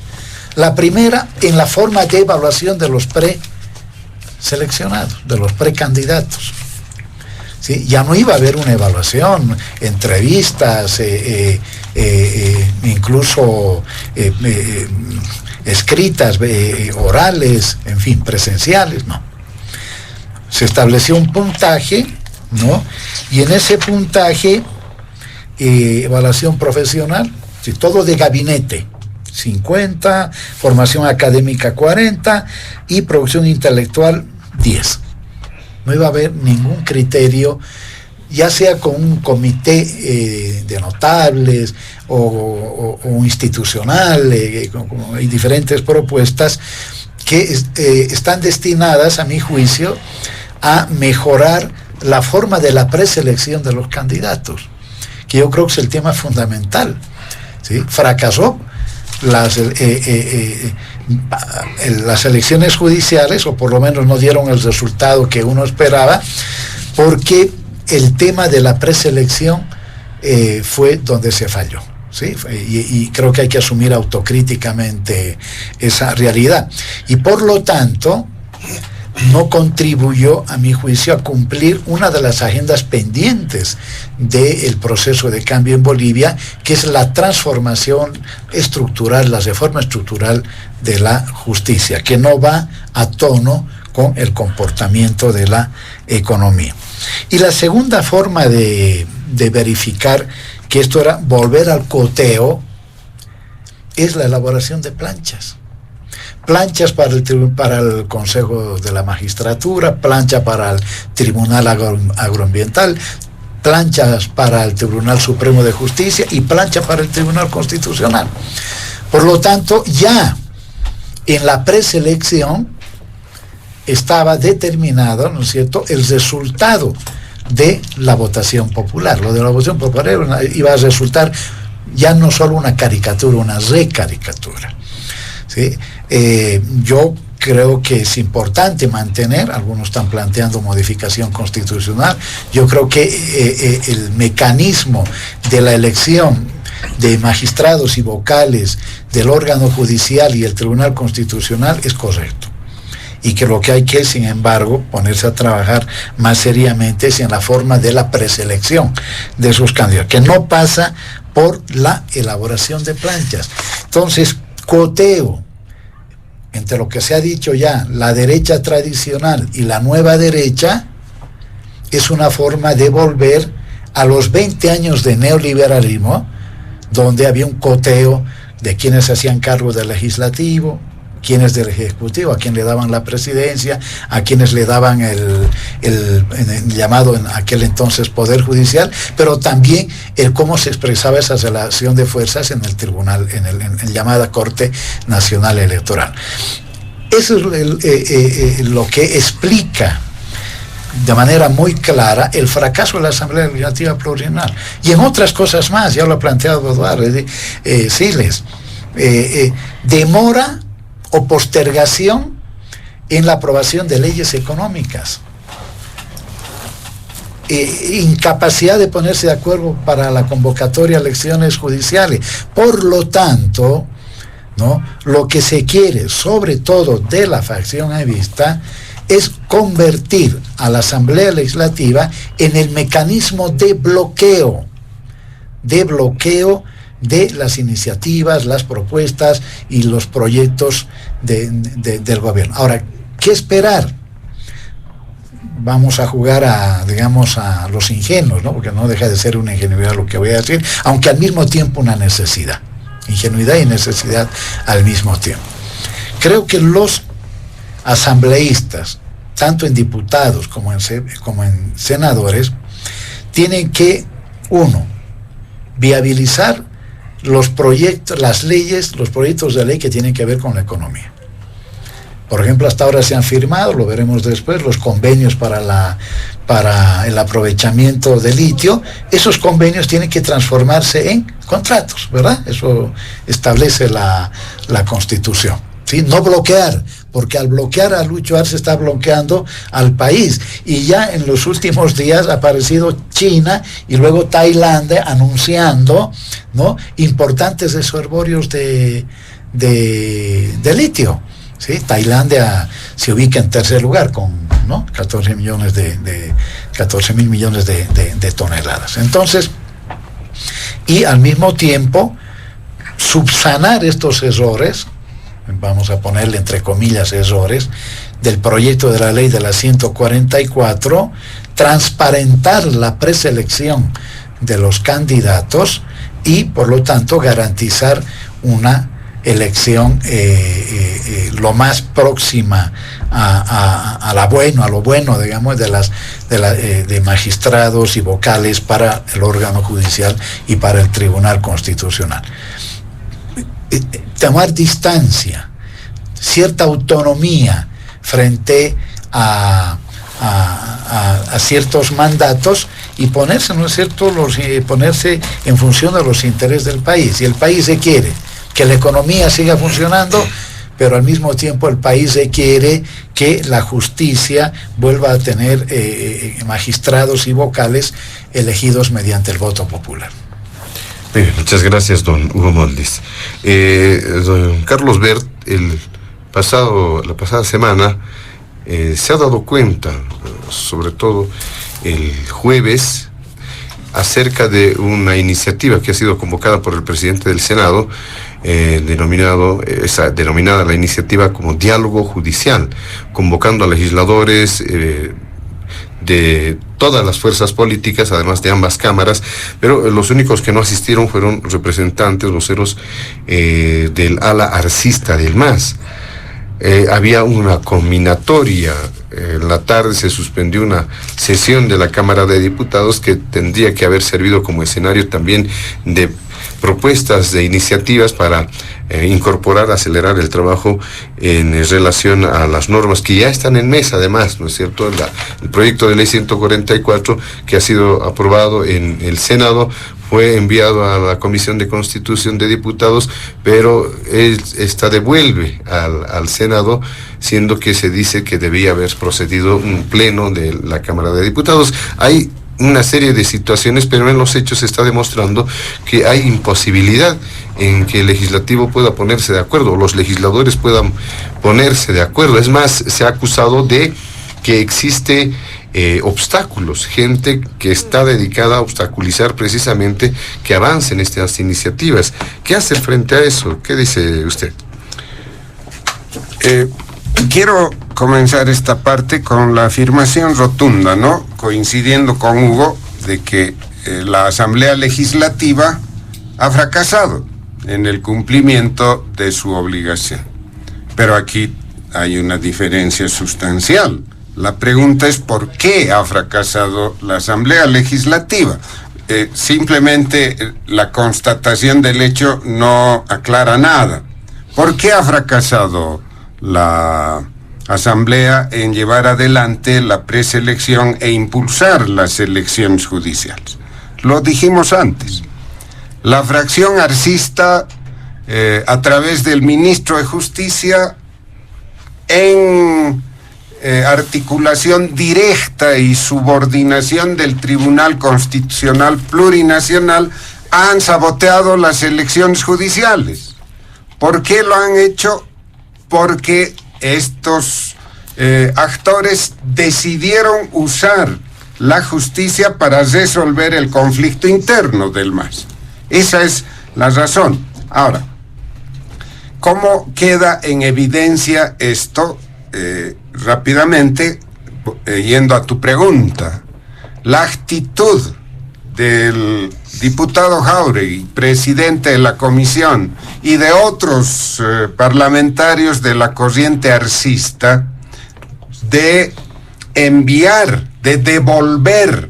La primera, en la forma de evaluación de los preseleccionados, de los precandidatos. ¿Sí? Ya no iba a haber una evaluación, entrevistas, incluso escritas, orales, en fin, presenciales, no. Se estableció un puntaje, ¿no? Y en ese puntaje, evaluación profesional, ¿sí? Todo de gabinete, 50, formación académica 40 y producción intelectual 10. No iba a haber ningún criterio, ya sea con un comité de notables o institucional, hay diferentes propuestas que están destinadas, a mi juicio, a mejorar la forma de la preselección de los candidatos, que yo creo que es el tema fundamental. ¿Sí? Fracasó las elecciones judiciales, o por lo menos no dieron el resultado que uno esperaba, porque el tema de la preselección fue donde se falló. ¿Sí? Y creo que hay que asumir autocríticamente esa realidad. Y por lo tanto, no contribuyó, a mi juicio, a cumplir una de las agendas pendientes del proceso de cambio en Bolivia, que es la transformación estructural, la reforma estructural de la justicia, que no va a tono con el comportamiento de la economía. Y la segunda forma de verificar que esto era volver al cuoteo es la elaboración de planchas. Planchas para el Consejo de la Magistratura, plancha para el Tribunal Agroambiental, planchas para el Tribunal Supremo de Justicia y plancha para el Tribunal Constitucional. Por lo tanto, ya en la preselección estaba determinado, ¿no es cierto?, el resultado de la votación popular. Lo de la votación popular iba a resultar ya no solo una caricatura, una recaricatura. ¿Sí? Yo creo que es importante mantener, algunos están planteando modificación constitucional, yo creo que el mecanismo de la elección de magistrados y vocales del órgano judicial y el Tribunal Constitucional es correcto, y que lo que hay que, sin embargo, ponerse a trabajar más seriamente es en la forma de la preselección de sus candidatos, que no pasa por la elaboración de planchas. Entonces, cuoteo entre lo que se ha dicho ya, la derecha tradicional y la nueva derecha, es una forma de volver a los 20 años de neoliberalismo, donde había un cuoteo de quienes se hacían cargo del legislativo, quienes del ejecutivo, a quien le daban la presidencia, a quienes le daban el llamado en aquel entonces Poder Judicial, pero también el cómo se expresaba esa relación de fuerzas en el tribunal, en llamada Corte Nacional Electoral. Eso es lo que explica de manera muy clara el fracaso de la Asamblea Legislativa Plurinacional. Y en otras cosas más, ya lo ha planteado Eduardo Siles, demora o postergación en la aprobación de leyes económicas, incapacidad de ponerse de acuerdo para la convocatoria a elecciones judiciales. Por lo tanto, ¿no?, lo que se quiere, sobre todo de la facción evista, es convertir a la Asamblea Legislativa en el mecanismo de bloqueo de las iniciativas, las propuestas y los proyectos del gobierno. Ahora, ¿qué esperar? vamos a jugar a, digamos, a los ingenuos, ¿no? Porque no deja de ser una ingenuidad lo que voy a decir, aunque al mismo tiempo una necesidad. Ingenuidad y necesidad al mismo tiempo. Creo que los asambleístas, tanto en diputados como en senadores, tienen que, uno, viabilizar los proyectos, las leyes, los proyectos de ley que tienen que ver con la economía. Por ejemplo, hasta ahora se han firmado, lo veremos después, los convenios para el aprovechamiento de litio. Esos convenios tienen que transformarse en contratos, ¿verdad? Eso establece la Constitución, ¿sí? No bloquear, porque al bloquear a Lucho Arce está bloqueando al país. Y ya en los últimos días ha aparecido China y luego Tailandia anunciando, ¿no?, importantes reservorios de litio. ¿Sí? Tailandia se ubica en tercer lugar con, ¿no?, 14 mil millones de toneladas. Entonces, y al mismo tiempo subsanar estos errores, vamos a ponerle entre comillas errores, del proyecto de la ley de la 144, transparentar la preselección de los candidatos y por lo tanto garantizar una elección lo más próxima a lo bueno, digamos, de magistrados y vocales para el órgano judicial y para el Tribunal Constitucional. Tomar distancia, cierta autonomía frente a ciertos mandatos y ponerse, ¿no es cierto?, ponerse en función de los intereses del país. Y el país requiere que la economía siga funcionando, pero al mismo tiempo el país requiere que la justicia vuelva a tener magistrados y vocales elegidos mediante el voto popular. Bien, muchas gracias, don Hugo Moldis. Don Carlos Bert, la pasada semana se ha dado cuenta, sobre todo el jueves, acerca de una iniciativa que ha sido convocada por el presidente del Senado, denominada la iniciativa como diálogo judicial, convocando a legisladores de todas las fuerzas políticas, además de ambas cámaras, pero los únicos que no asistieron fueron representantes, voceros del ala arcista del MAS. Había una combinatoria. En la tarde se suspendió una sesión de la Cámara de Diputados que tendría que haber servido como escenario también de propuestas de iniciativas para incorporar, acelerar el trabajo en relación a las normas que ya están en mesa, además, ¿no es cierto? El proyecto de ley 144 que ha sido aprobado en el Senado fue enviado a la Comisión de Constitución de Diputados, pero esta devuelve al Senado, siendo que se dice que debía haber procedido un pleno de la Cámara de Diputados. Hay una serie de situaciones, pero en los hechos se está demostrando que hay imposibilidad en que el legislativo pueda ponerse de acuerdo, los legisladores puedan ponerse de acuerdo. Es más, se ha acusado de que existe obstáculos, gente que está dedicada a obstaculizar precisamente que avancen estas iniciativas. ¿Qué hace frente a eso? ¿Qué dice usted? Quiero comenzar esta parte con la afirmación rotunda, ¿no?, coincidiendo con Hugo, de que la Asamblea Legislativa ha fracasado en el cumplimiento de su obligación. Pero aquí hay una diferencia sustancial. La pregunta es ¿por qué ha fracasado la Asamblea Legislativa? Simplemente la constatación del hecho no aclara nada. ¿Por qué ha fracasado la Asamblea en llevar adelante la preselección e impulsar las elecciones judiciales? Lo dijimos antes. La fracción arcista, a través del ministro de Justicia, en articulación directa y subordinación del Tribunal Constitucional Plurinacional, han saboteado las elecciones judiciales. ¿Por qué lo han hecho? Porque estos actores decidieron usar la justicia para resolver el conflicto interno del MAS. Esa es la razón. Ahora, ¿cómo queda en evidencia esto? Rápidamente, yendo a tu pregunta, la actitud del diputado Jáuregui, presidente de la comisión, y de otros parlamentarios de la corriente arcista, de enviar, de devolver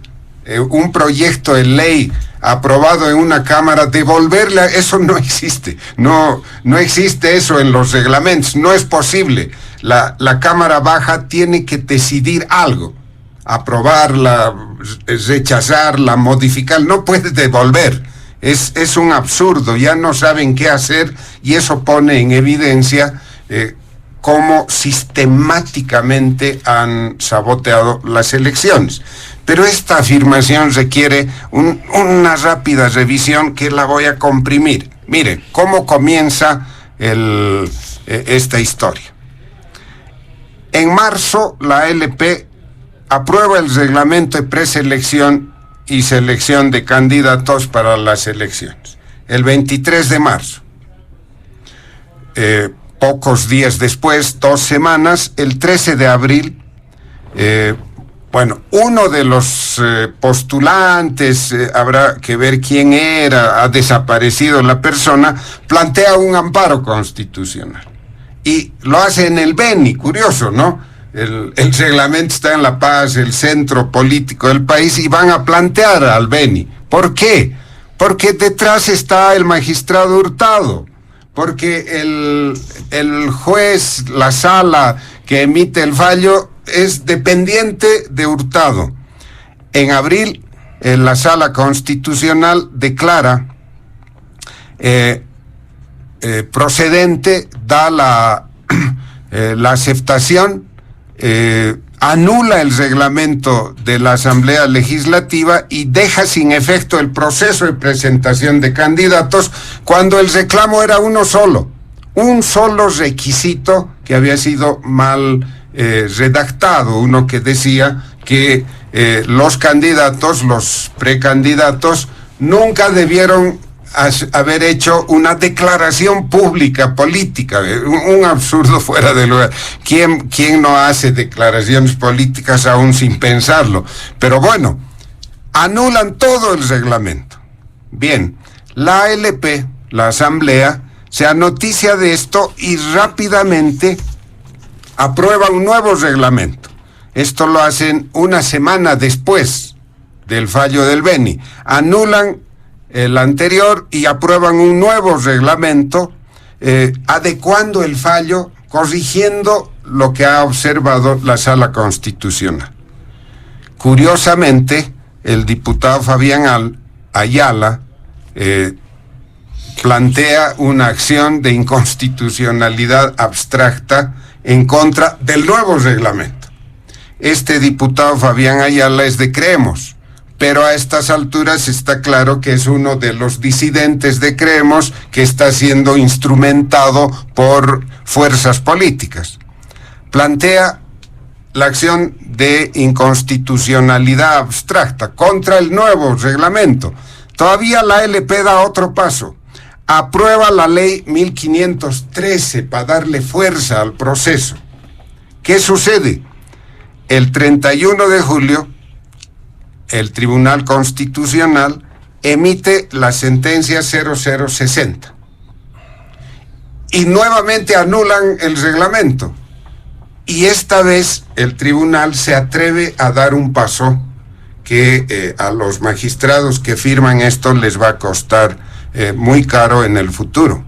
un proyecto de ley aprobado en una cámara, devolverla, eso no existe. No existe eso en los reglamentos, no es posible. La Cámara Baja tiene que decidir algo, aprobarla, rechazarla, modificar, no puede devolver. Es un absurdo, ya no saben qué hacer, y eso pone en evidencia cómo sistemáticamente han saboteado las elecciones. Pero esta afirmación requiere una rápida revisión que la voy a comprimir. Mire, ¿cómo comienza esta historia? En marzo, la ALP aprueba el reglamento de preselección y selección de candidatos para las elecciones. El 23 de marzo. Pocos días después, 2 semanas, el 13 de abril, uno de los postulantes, habrá que ver quién era, ha desaparecido la persona, plantea un amparo constitucional. Y lo hace en el Beni, curioso, ¿no? El reglamento está en La Paz, el centro político del país, y van a plantear al Beni. ¿Por qué? Porque detrás está el magistrado Hurtado, porque el juez, la sala que emite el fallo, es dependiente de Hurtado. En abril, la sala constitucional declara procedente, da la aceptación, anula el reglamento de la Asamblea Legislativa y deja sin efecto el proceso de presentación de candidatos, cuando el reclamo era un solo requisito que había sido mal redactado, uno que decía que los candidatos, los precandidatos, nunca debieron haber hecho una declaración pública política. Un absurdo fuera de lugar. ¿Quién no hace declaraciones políticas aún sin pensarlo? Pero bueno, anulan todo el reglamento. Bien, la ALP, la Asamblea, se anoticia de esto y rápidamente aprueba un nuevo reglamento. Esto lo hacen una semana después del fallo del Beni. Anulan el anterior y aprueban un nuevo reglamento, adecuando el fallo, corrigiendo lo que ha observado la Sala Constitucional. Curiosamente, el diputado Fabián Ayala plantea una acción de inconstitucionalidad abstracta en contra del nuevo reglamento. Este diputado Fabián Ayala es de Creemos, pero a estas alturas está claro que es uno de los disidentes de Creemos que está siendo instrumentado por fuerzas políticas. Plantea la acción de inconstitucionalidad abstracta contra el nuevo reglamento. Todavía la ALP da otro paso. Aprueba la ley 1513 para darle fuerza al proceso. ¿Qué sucede? El 31 de julio, el Tribunal Constitucional emite la sentencia 0060 y nuevamente anulan el reglamento, y esta vez el tribunal se atreve a dar un paso que a los magistrados que firman esto les va a costar muy caro en el futuro.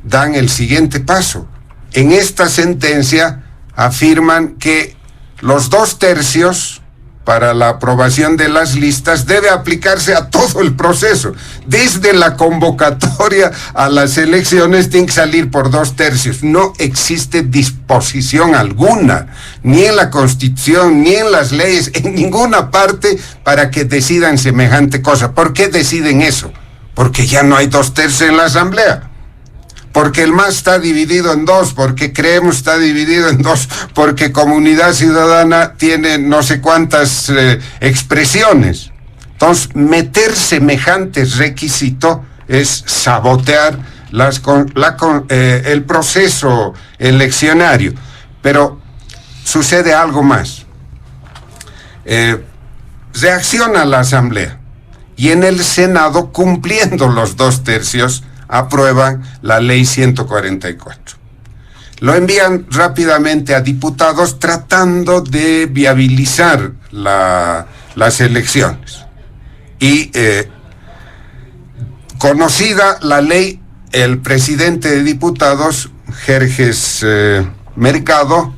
Dan el siguiente paso. En esta sentencia afirman que los 2/3 para la aprobación de las listas debe aplicarse a todo el proceso. Desde la convocatoria a las elecciones tiene que salir por 2/3. No existe disposición alguna, ni en la Constitución, ni en las leyes, en ninguna parte, para que decidan semejante cosa. ¿Por qué deciden eso? Porque ya no hay 2/3 en la Asamblea. Porque el MAS está dividido en 2, porque Creemos está dividido en 2, porque Comunidad Ciudadana tiene no sé cuántas expresiones. Entonces, meter semejante requisito es sabotear el proceso eleccionario. Pero sucede algo más. reacciona la Asamblea y en el Senado, cumpliendo los 2/3, aprueban la ley 144. Lo envían rápidamente a diputados tratando de viabilizar las elecciones. Y conocida la ley, el presidente de diputados, Jerjes Mercado,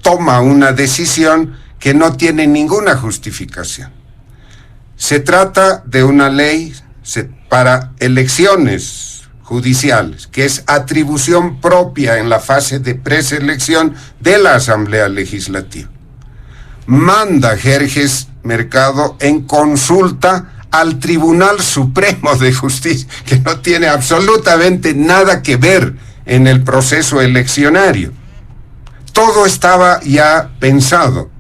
toma una decisión que no tiene ninguna justificación. Se trata de una ley para elecciones judiciales, que es atribución propia en la fase de preselección de la Asamblea Legislativa. Manda Jerjes Mercado en consulta al Tribunal Supremo de Justicia, que no tiene absolutamente nada que ver en el proceso eleccionario. Todo estaba ya pensado.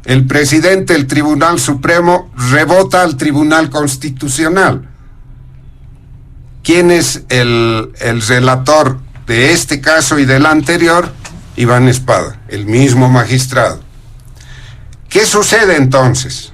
El presidente del Tribunal Supremo rebota al Tribunal Constitucional. ¿Quién es el relator de este caso y del anterior? Iván Espada, el mismo magistrado. ¿Qué sucede entonces?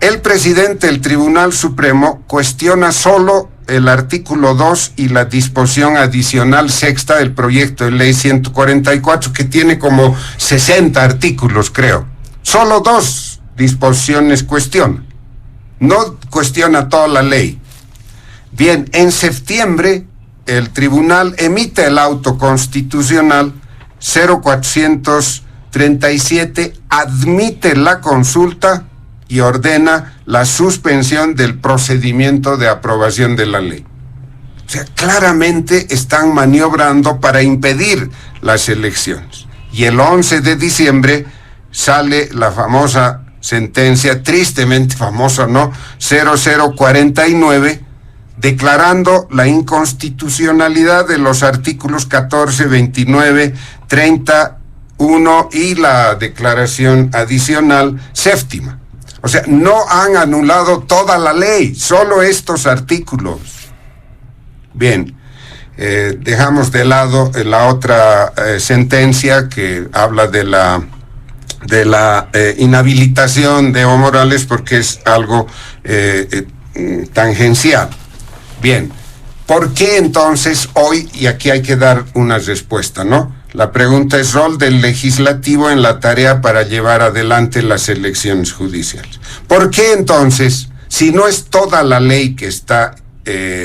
El presidente del Tribunal Supremo cuestiona solo el artículo 2 y la disposición adicional sexta del proyecto de ley 144, que tiene como 60 artículos, creo. Solo 2 disposiciones cuestiona. No cuestiona toda la ley. Bien, en septiembre el tribunal emite el auto constitucional 0437, admite la consulta y ordena la suspensión del procedimiento de aprobación de la ley. O sea, claramente están maniobrando para impedir las elecciones. Y el 11 de diciembre sale la famosa sentencia, tristemente famosa, ¿no?, 0049, declarando la inconstitucionalidad de los artículos 14, 29, 31 y la declaración adicional séptima. O sea, no han anulado toda la ley, solo estos artículos. Bien, dejamos de lado la otra sentencia que habla de la inhabilitación de Evo Morales, porque es algo tangencial. Bien, ¿por qué entonces hoy, y aquí hay que dar una respuesta, ¿no? La pregunta es: rol del legislativo en la tarea para llevar adelante las elecciones judiciales. ¿Por qué entonces, si no es toda la ley que está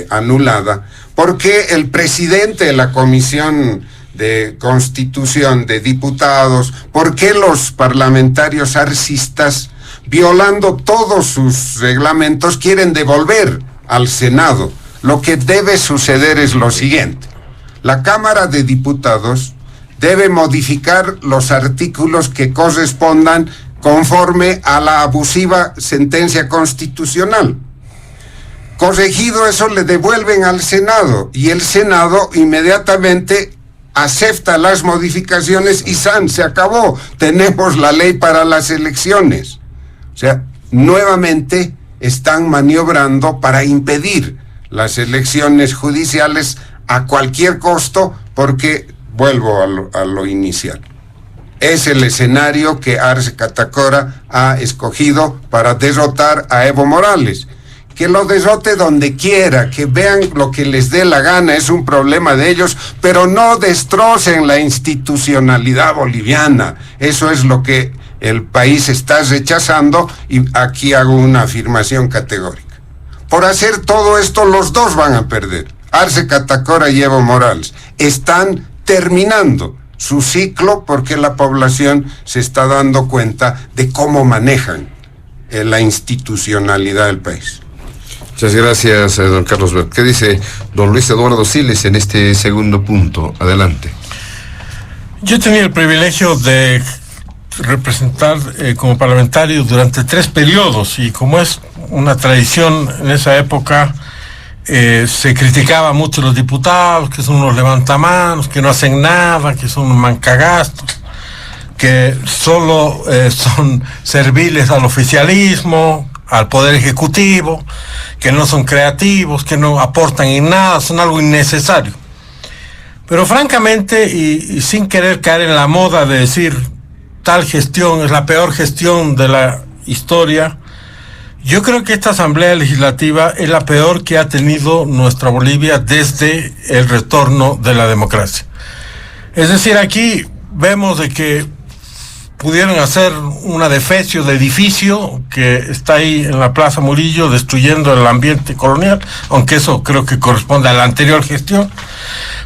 anulada, por qué el presidente de la Comisión de Constitución de Diputados, por qué los parlamentarios arcistas, violando todos sus reglamentos, quieren devolver al Senado? Lo que debe suceder es lo siguiente: la Cámara de Diputados debe modificar los artículos que correspondan conforme a la abusiva sentencia constitucional. Corregido eso, le devuelven al Senado y el Senado inmediatamente acepta las modificaciones y se acabó. Tenemos la ley para las elecciones. O sea, nuevamente están maniobrando para impedir las elecciones judiciales a cualquier costo, porque vuelvo a lo inicial. Es el escenario que Arce Catacora ha escogido para derrotar a Evo Morales. Que lo derrote donde quiera, que vean lo que les dé la gana, es un problema de ellos, pero no destrocen la institucionalidad boliviana. Eso es lo que el país está rechazando, y aquí hago una afirmación categórica. Por hacer todo esto, los dos van a perder. Arce Catacora y Evo Morales están terminando su ciclo porque la población se está dando cuenta de cómo manejan la institucionalidad del país. Muchas gracias, don Carlos Bert. ¿Qué dice don Luis Eduardo Siles en este segundo punto? Adelante. Yo tenía el privilegio de representar como parlamentario durante 3 periodos, y como es una tradición en esa época, se criticaba mucho a los diputados, que son unos levantamanos, que no hacen nada, que son unos mancagastos, que solo son serviles al oficialismo, al Poder Ejecutivo, que no son creativos, que no aportan en nada, son algo innecesario. Pero francamente, y sin querer caer en la moda de decir tal gestión es la peor gestión de la historia, yo creo que esta Asamblea Legislativa es la peor que ha tenido nuestra Bolivia desde el retorno de la democracia. Es decir, aquí vemos de que pudieron hacer un adefesio de edificio que está ahí en la Plaza Murillo destruyendo el ambiente colonial, aunque eso creo que corresponde a la anterior gestión.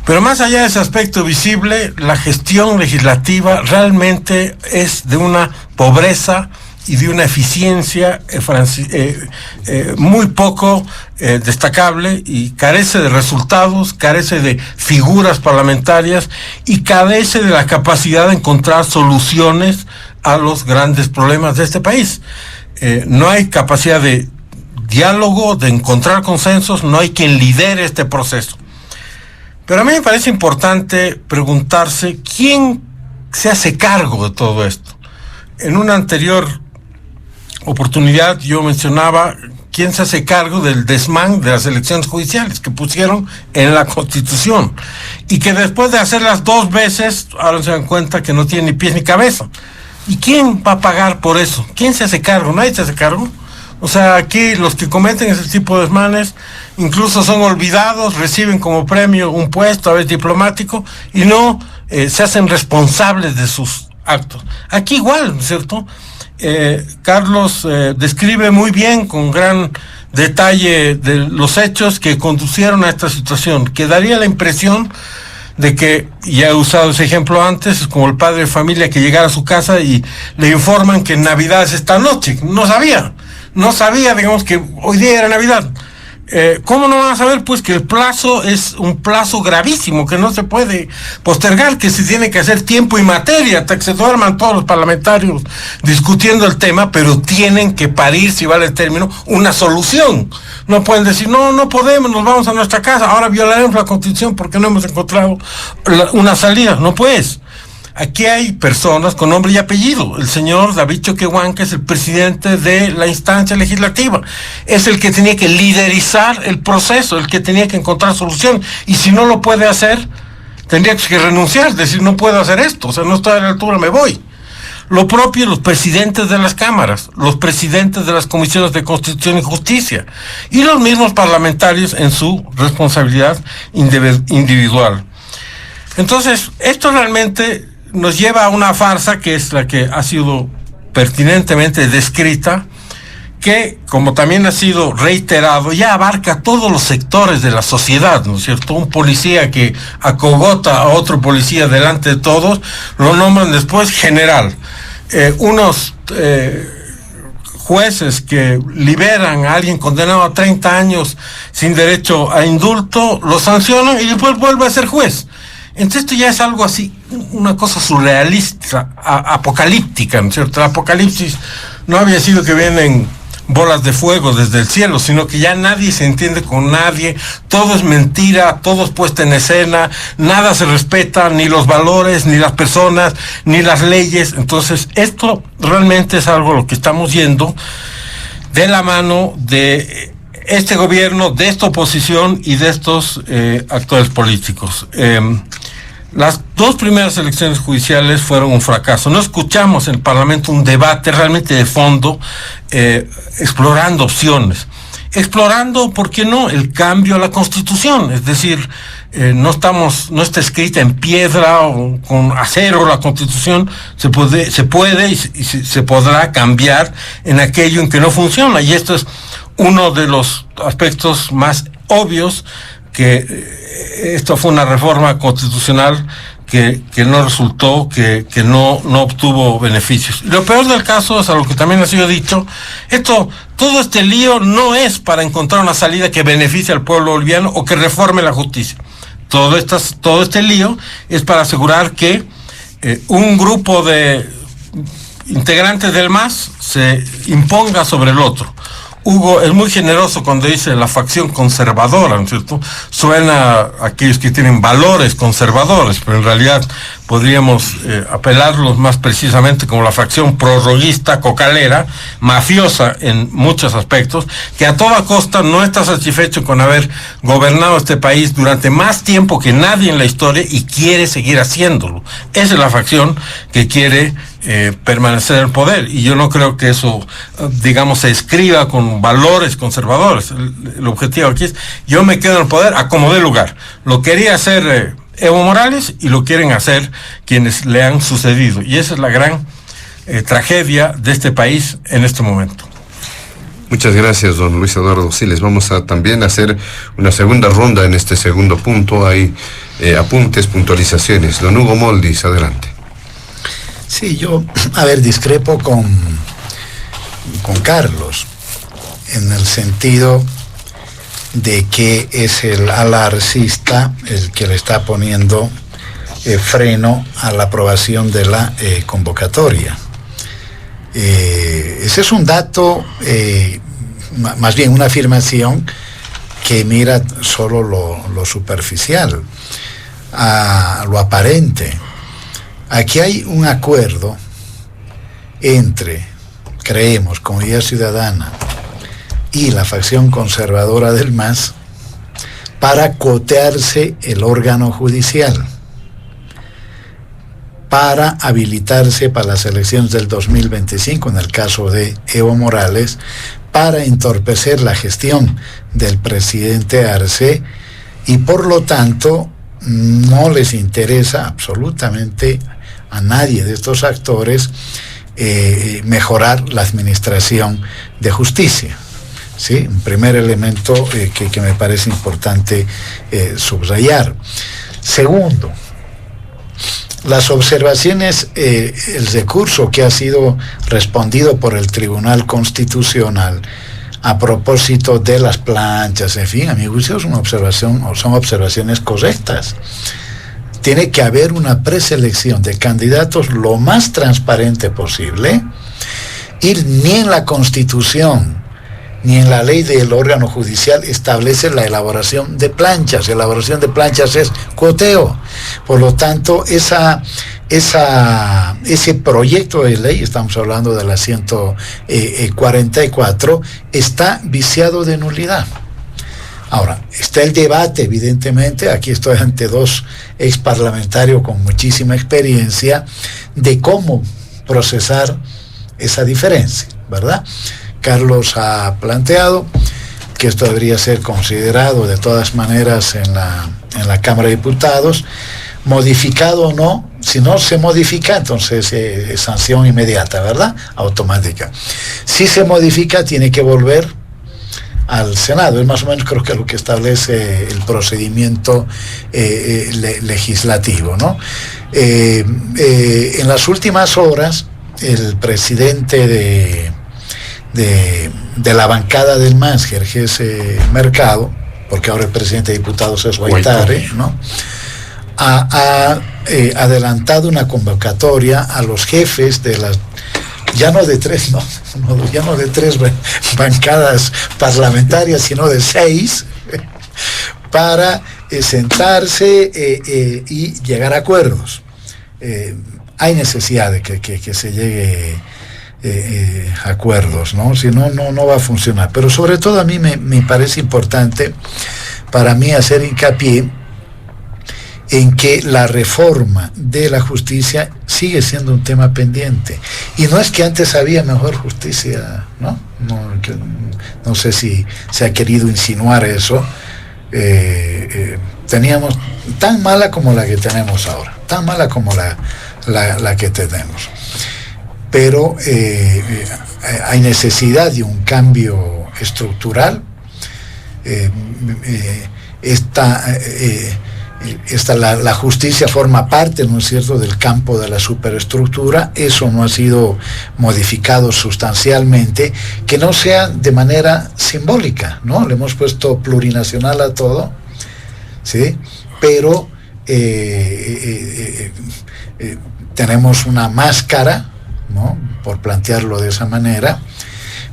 Pero más allá de ese aspecto visible, la gestión legislativa realmente es de una pobreza y de una eficiencia muy poco destacable, y carece de resultados, carece de figuras parlamentarias y carece de la capacidad de encontrar soluciones a los grandes problemas de este país. No hay capacidad de diálogo, de encontrar consensos, no hay quien lidere este proceso. Pero a mí me parece importante preguntarse quién se hace cargo de todo esto. En una anterior oportunidad yo mencionaba quién se hace cargo del desmán de las elecciones judiciales que pusieron en la Constitución y que después de hacerlas 2 veces ahora se dan cuenta que no tiene ni pies ni cabeza. ¿Y quién va a pagar por eso? ¿Quién se hace cargo? ¿Nadie se hace cargo? O sea, aquí los que cometen ese tipo de desmanes incluso son olvidados, reciben como premio un puesto, a veces diplomático, y no se hacen responsables de sus actos. Aquí igual, ¿no es cierto? Carlos describe muy bien, con gran detalle, de los hechos que conducieron a esta situación, que daría la impresión de que, ya he usado ese ejemplo antes, es como el padre de familia que llegara a su casa y le informan que Navidad es esta noche. No sabía, digamos, que hoy día era Navidad. ¿Cómo no van a saber? Pues que el plazo es un plazo gravísimo, que no se puede postergar, que se tiene que hacer tiempo y materia, hasta que se duerman todos los parlamentarios discutiendo el tema, pero tienen que parir, si vale el término, una solución. No pueden decir, no podemos, nos vamos a nuestra casa, ahora violaremos la Constitución porque no hemos encontrado una salida. No puedes. Aquí hay personas con nombre y apellido. El señor David Choquehuanca es el presidente de la instancia legislativa. Es el que tenía que liderizar el proceso, el que tenía que encontrar solución. Y si no lo puede hacer, tendría que renunciar, decir, no puedo hacer esto, o sea, no estoy a la altura, me voy. Lo propio los presidentes de las cámaras, los presidentes de las comisiones de Constitución y Justicia, y los mismos parlamentarios en su responsabilidad individual. Entonces, esto realmente nos lleva a una farsa que es la que ha sido pertinentemente descrita, que, como también ha sido reiterado, ya abarca todos los sectores de la sociedad, ¿no es cierto? Un policía que acogota a otro policía delante de todos, lo nombran después general. Unos jueces que liberan a alguien condenado a 30 años sin derecho a indulto, lo sancionan y después vuelve a ser juez. Entonces esto ya es algo así, una cosa surrealista, apocalíptica, ¿no es cierto? El apocalipsis no había sido que vienen bolas de fuego desde el cielo, sino que ya nadie se entiende con nadie, todo es mentira, todo es puesta en escena, nada se respeta, ni los valores, ni las personas, ni las leyes. Entonces esto realmente es algo a lo que estamos yendo de la mano de este gobierno, de esta oposición y de estos actores políticos. Las 2 primeras elecciones judiciales fueron un fracaso. No escuchamos en el Parlamento un debate realmente de fondo, explorando opciones. Explorando, ¿por qué no?, el cambio a la Constitución. Es decir, no está escrita en piedra o con acero la Constitución. Se puede y se podrá cambiar en aquello en que no funciona. Y esto es uno de los aspectos más obvios, que esto fue una reforma constitucional que no resultó, que no obtuvo beneficios. Y lo peor del caso es, a lo que también ha sido dicho, todo este lío no es para encontrar una salida que beneficie al pueblo boliviano o que reforme la justicia. Todo este lío es para asegurar que un grupo de integrantes del MAS se imponga sobre el otro. Hugo es muy generoso cuando dice la facción conservadora, ¿no es cierto? Suena a aquellos que tienen valores conservadores, pero en realidad podríamos apelarlos más precisamente como la facción prorroguista, cocalera, mafiosa en muchos aspectos, que a toda costa no está satisfecho con haber gobernado este país durante más tiempo que nadie en la historia y quiere seguir haciéndolo. Esa es la facción que quiere permanecer en el poder, y yo no creo que eso, digamos, se escriba con valores conservadores. El objetivo aquí es: yo me quedo en el poder a como dé lugar. Lo quería hacer Evo Morales y lo quieren hacer quienes le han sucedido, y esa es la gran tragedia de este país en este momento. Muchas gracias, don Luis Eduardo Siles. Vamos a también hacer una segunda ronda en este segundo punto. Hay apuntes, puntualizaciones. Don Hugo Moldis, adelante. Sí, yo, discrepo con Carlos, en el sentido de que es el ala arcista el que le está poniendo freno a la aprobación de la convocatoria. Ese es un dato, más bien una afirmación que mira solo lo superficial, a lo aparente. Aquí hay un acuerdo entre, creemos, Comunidad Ciudadana y la facción conservadora del MAS para cotearse el órgano judicial, para habilitarse para las elecciones del 2025, en el caso de Evo Morales, para entorpecer la gestión del presidente Arce, y por lo tanto no les interesa absolutamente a nadie de estos actores mejorar la administración de justicia. ¿Sí? Un primer elemento que me parece importante subrayar. Segundo, las observaciones, el recurso que ha sido respondido por el Tribunal Constitucional a propósito de las planchas, en fin, a mi juicio son observaciones correctas. Tiene que haber una preselección de candidatos lo más transparente posible, y ni en la Constitución ni en la ley del órgano judicial establece la elaboración de planchas. Elaboración de planchas es cuoteo. Por lo tanto, ese proyecto de ley, estamos hablando de la 144, está viciado de nulidad. Ahora, está el debate, evidentemente, aquí estoy ante dos exparlamentarios con muchísima experiencia, de cómo procesar esa diferencia, ¿verdad? Carlos ha planteado que esto debería ser considerado de todas maneras en la Cámara de Diputados, modificado o no. Si no se modifica, entonces es sanción inmediata, ¿verdad? Automática. Si se modifica, tiene que volver al Senado. Es más o menos, creo que lo que establece el procedimiento legislativo, ¿no? En las últimas horas, el presidente de la bancada del MAS, Jerjes Mercado, porque ahora el presidente de diputados es Guaitare, ¿no? Ha adelantado una convocatoria a los jefes de las, ya no de tres bancadas parlamentarias, sino de 6, para sentarse y llegar a acuerdos. Hay necesidad de que se llegue acuerdos, ¿no? Si no, no va a funcionar. Pero sobre todo a mí me parece importante para mí hacer hincapié en que la reforma de la justicia sigue siendo un tema pendiente. Y no es que antes había mejor justicia, ¿no? No sé si se ha querido insinuar eso. Teníamos tan mala como la que tenemos ahora, tan mala como la que tenemos. Pero hay necesidad de un cambio estructural. La justicia forma parte, ¿no es cierto?, del campo de la superestructura. Eso no ha sido modificado sustancialmente, que no sea de manera simbólica, ¿no? Le hemos puesto plurinacional a todo, ¿sí? Pero tenemos una máscara, ¿no?, por plantearlo de esa manera,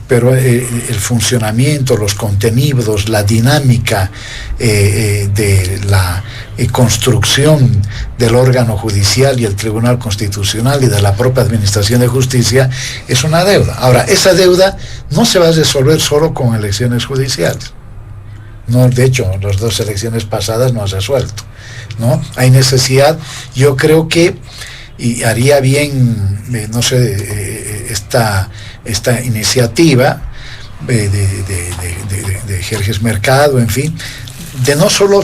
pero el funcionamiento, los contenidos, la dinámica de la construcción del órgano judicial y el Tribunal Constitucional y de la propia Administración de Justicia es una deuda. Ahora, esa deuda no se va a resolver solo con elecciones judiciales. No, de hecho, las 2 elecciones pasadas no ha resuelto, ¿no? Hay necesidad, yo creo que, y haría bien esta iniciativa de Jerjes Mercado, en fin, de no solo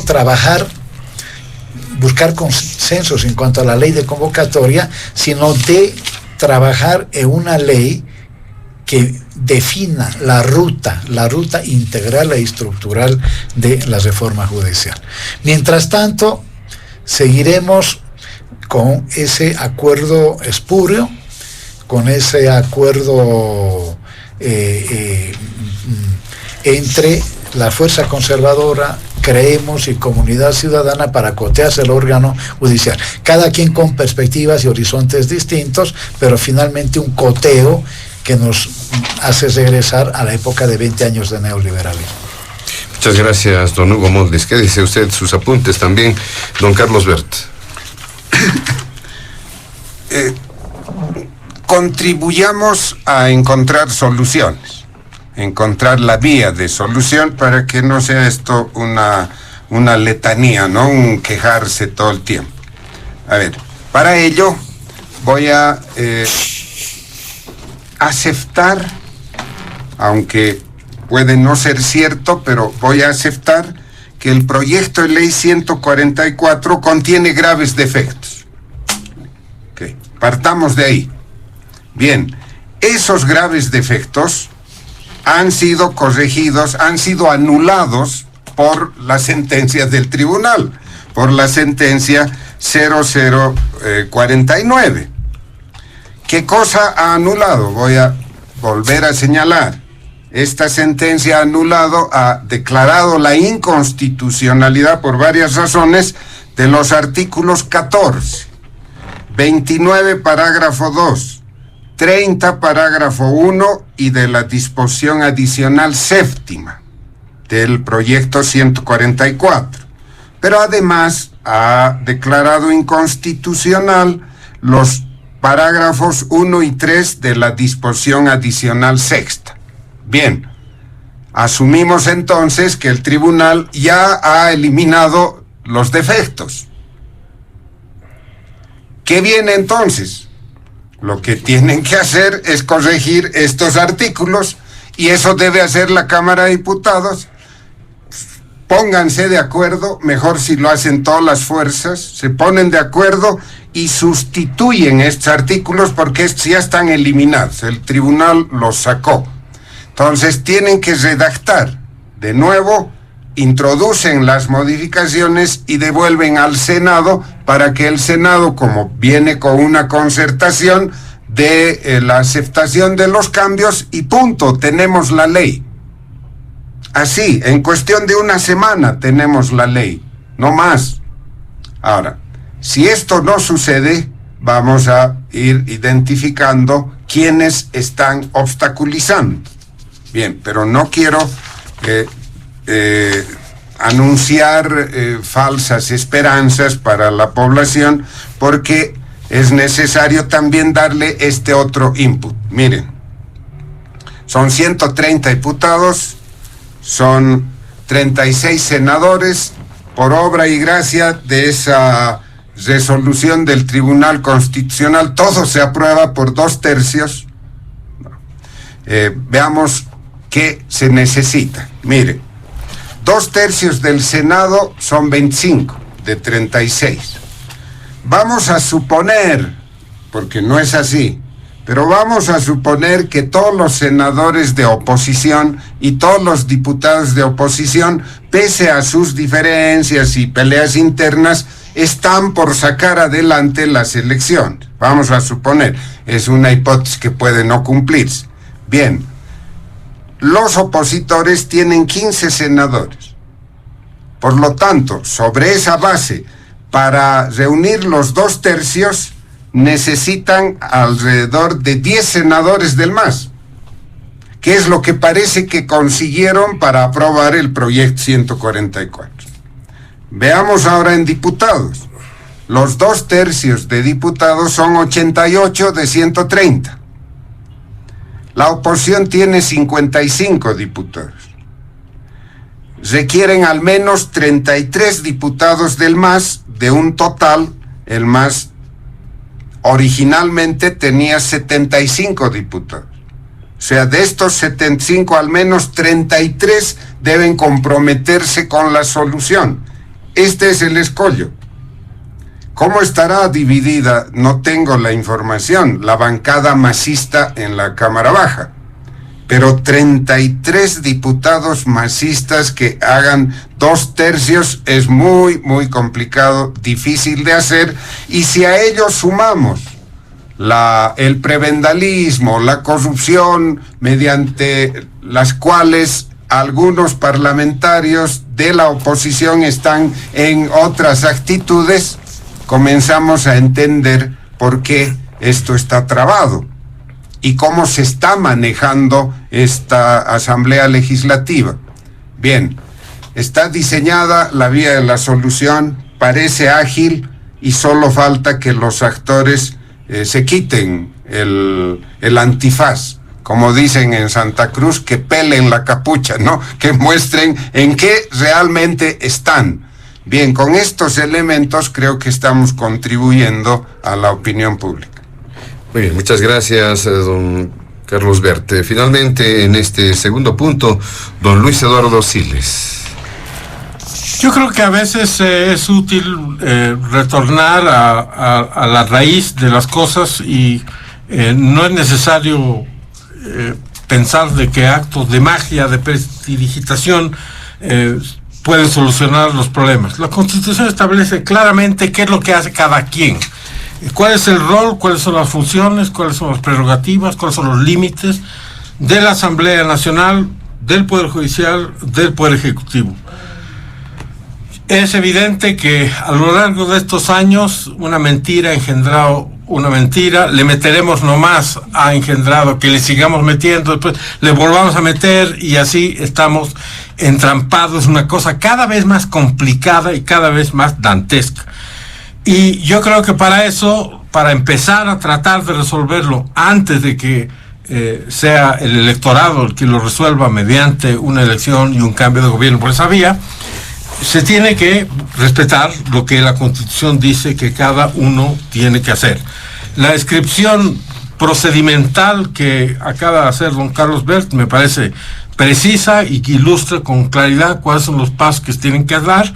buscar consensos en cuanto a la ley de convocatoria, sino de trabajar en una ley que defina la ruta integral e estructural de la reforma judicial. Mientras tanto, seguiremos con ese acuerdo espurio, con ese acuerdo entre la fuerza conservadora, Creemos y Comunidad Ciudadana para cotearse el órgano judicial. Cada quien con perspectivas y horizontes distintos, pero finalmente un coteo que nos hace regresar a la época de 20 años de neoliberalismo. Muchas gracias, don Hugo Moldis. ¿Qué dice usted? Sus apuntes también, don Carlos Bert. Contribuyamos a encontrar soluciones, encontrar la vía de solución para que no sea esto una letanía, ¿no? Un quejarse todo el tiempo. A ver, para ello voy a aceptar, aunque puede no ser cierto, pero voy a aceptar que el proyecto de ley 144 contiene graves defectos. Okay. Partamos de ahí. Bien, esos graves defectos han sido corregidos, han sido anulados por la sentencia del tribunal, por la sentencia 0049. ¿Qué cosa ha anulado? Voy a volver a señalar. Esta sentencia ha declarado la inconstitucionalidad por varias razones de los artículos 14, 29, parágrafo 2, 30, parágrafo 1 y de la disposición adicional séptima del proyecto 144. Pero además ha declarado inconstitucional los parágrafos 1 y 3 de la disposición adicional sexta. Bien, asumimos entonces que el tribunal ya ha eliminado los defectos. ¿Qué viene entonces? Lo que tienen que hacer es corregir estos artículos y eso debe hacer la Cámara de Diputados. Pónganse de acuerdo, mejor si lo hacen todas las fuerzas, se ponen de acuerdo y sustituyen estos artículos porque estos ya están eliminados, el tribunal los sacó. Entonces tienen que redactar de nuevo, introducen las modificaciones y devuelven al Senado para que el Senado, como viene con una concertación, dé la aceptación de los cambios y punto, tenemos la ley. Así, en cuestión de una semana tenemos la ley, no más. Ahora, si esto no sucede, vamos a ir identificando quiénes están obstaculizando. Bien, pero no quiero anunciar falsas esperanzas para la población, porque es necesario también darle este otro input. Miren, son 130 diputados, son 36 senadores, por obra y gracia de esa resolución del Tribunal Constitucional, todo se aprueba por 2/3. Veamos qué se necesita. Mire, 2/3 del Senado son 25 de 36. Vamos a suponer, porque no es así, pero vamos a suponer que todos los senadores de oposición y todos los diputados de oposición, pese a sus diferencias y peleas internas, están por sacar adelante las elecciones. Vamos a suponer, es una hipótesis que puede no cumplirse. Bien, los opositores tienen 15 senadores. Por lo tanto, sobre esa base, para reunir los 2/3, necesitan alrededor de 10 senadores del MAS, que es lo que parece que consiguieron para aprobar el proyecto 144. Veamos ahora en diputados. Los 2/3 de diputados son 88 de 130. La oposición tiene 55 diputados. Requieren al menos 33 diputados del MAS, de un total, el MAS originalmente tenía 75 diputados. O sea, de estos 75, al menos 33 deben comprometerse con la solución. Este es el escollo. ¿Cómo estará dividida? No tengo la información, la bancada masista en la Cámara Baja. Pero 33 diputados masistas que hagan 2/3 es muy, muy complicado, difícil de hacer. Y si a ello sumamos el prebendalismo, la corrupción, mediante las cuales algunos parlamentarios de la oposición están en otras actitudes, comenzamos a entender por qué esto está trabado y cómo se está manejando esta Asamblea Legislativa. Bien, está diseñada la vía de la solución, parece ágil y solo falta que los actores se quiten el antifaz, como dicen en Santa Cruz, que pelen la capucha, ¿no? Que muestren en qué realmente están. Bien, con estos elementos creo que estamos contribuyendo a la opinión pública. Muy bien, muchas gracias, don Carlos Bert. Finalmente, en este segundo punto, don Luis Eduardo Siles. Yo creo que a veces es útil retornar a la raíz de las cosas y no es necesario pensar de que actos de magia, de prestidigitación pueden solucionar los problemas. La Constitución establece claramente qué es lo que hace cada quien, cuál es el rol, cuáles son las funciones, cuáles son las prerrogativas, cuáles son los límites de la Asamblea Nacional, del Poder Judicial, del Poder Ejecutivo. Es evidente que a lo largo de estos años una mentira ha engendrado una mentira, le meteremos nomás, ha engendrado que le sigamos metiendo, después le volvamos a meter y así estamos entrampados, una cosa cada vez más complicada y cada vez más dantesca. Y yo creo que para eso, para empezar a tratar de resolverlo antes de que sea el electorado el que lo resuelva mediante una elección y un cambio de gobierno por esa vía, se tiene que respetar lo que la Constitución dice que cada uno tiene que hacer. La descripción procedimental que acaba de hacer don Carlos Bert me parece precisa y que ilustra con claridad cuáles son los pasos que se tienen que dar,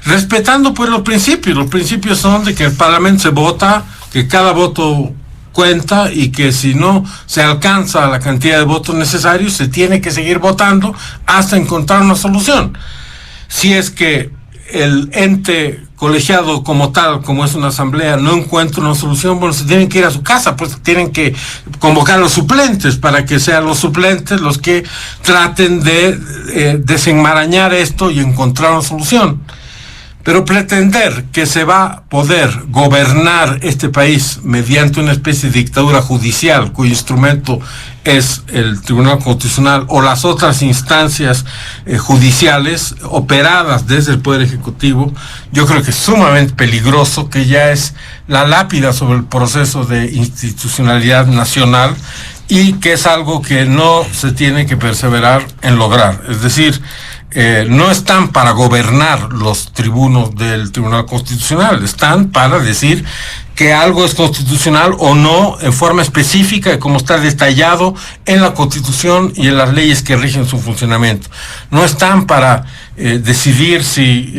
respetando pues los principios. Los principios son de que el Parlamento se vota, que cada voto cuenta y que si no se alcanza la cantidad de votos necesarios, se tiene que seguir votando hasta encontrar una solución. Si es que el ente colegiado como tal, como es una asamblea, no encuentra una solución, bueno, se tienen que ir a su casa, pues tienen que convocar a los suplentes para que sean los suplentes los que traten de desenmarañar esto y encontrar una solución. Pero pretender que se va a poder gobernar este país mediante una especie de dictadura judicial, cuyo instrumento es el Tribunal Constitucional o las otras instancias judiciales operadas desde el Poder Ejecutivo, yo creo que es sumamente peligroso, que ya es la lápida sobre el proceso de institucionalidad nacional y que es algo que no se tiene que perseverar en lograr. Es decir, no están para gobernar los tribunos del Tribunal Constitucional, están para decir que algo es constitucional o no en forma específica, como está detallado en la Constitución y en las leyes que rigen su funcionamiento. No están para decidir si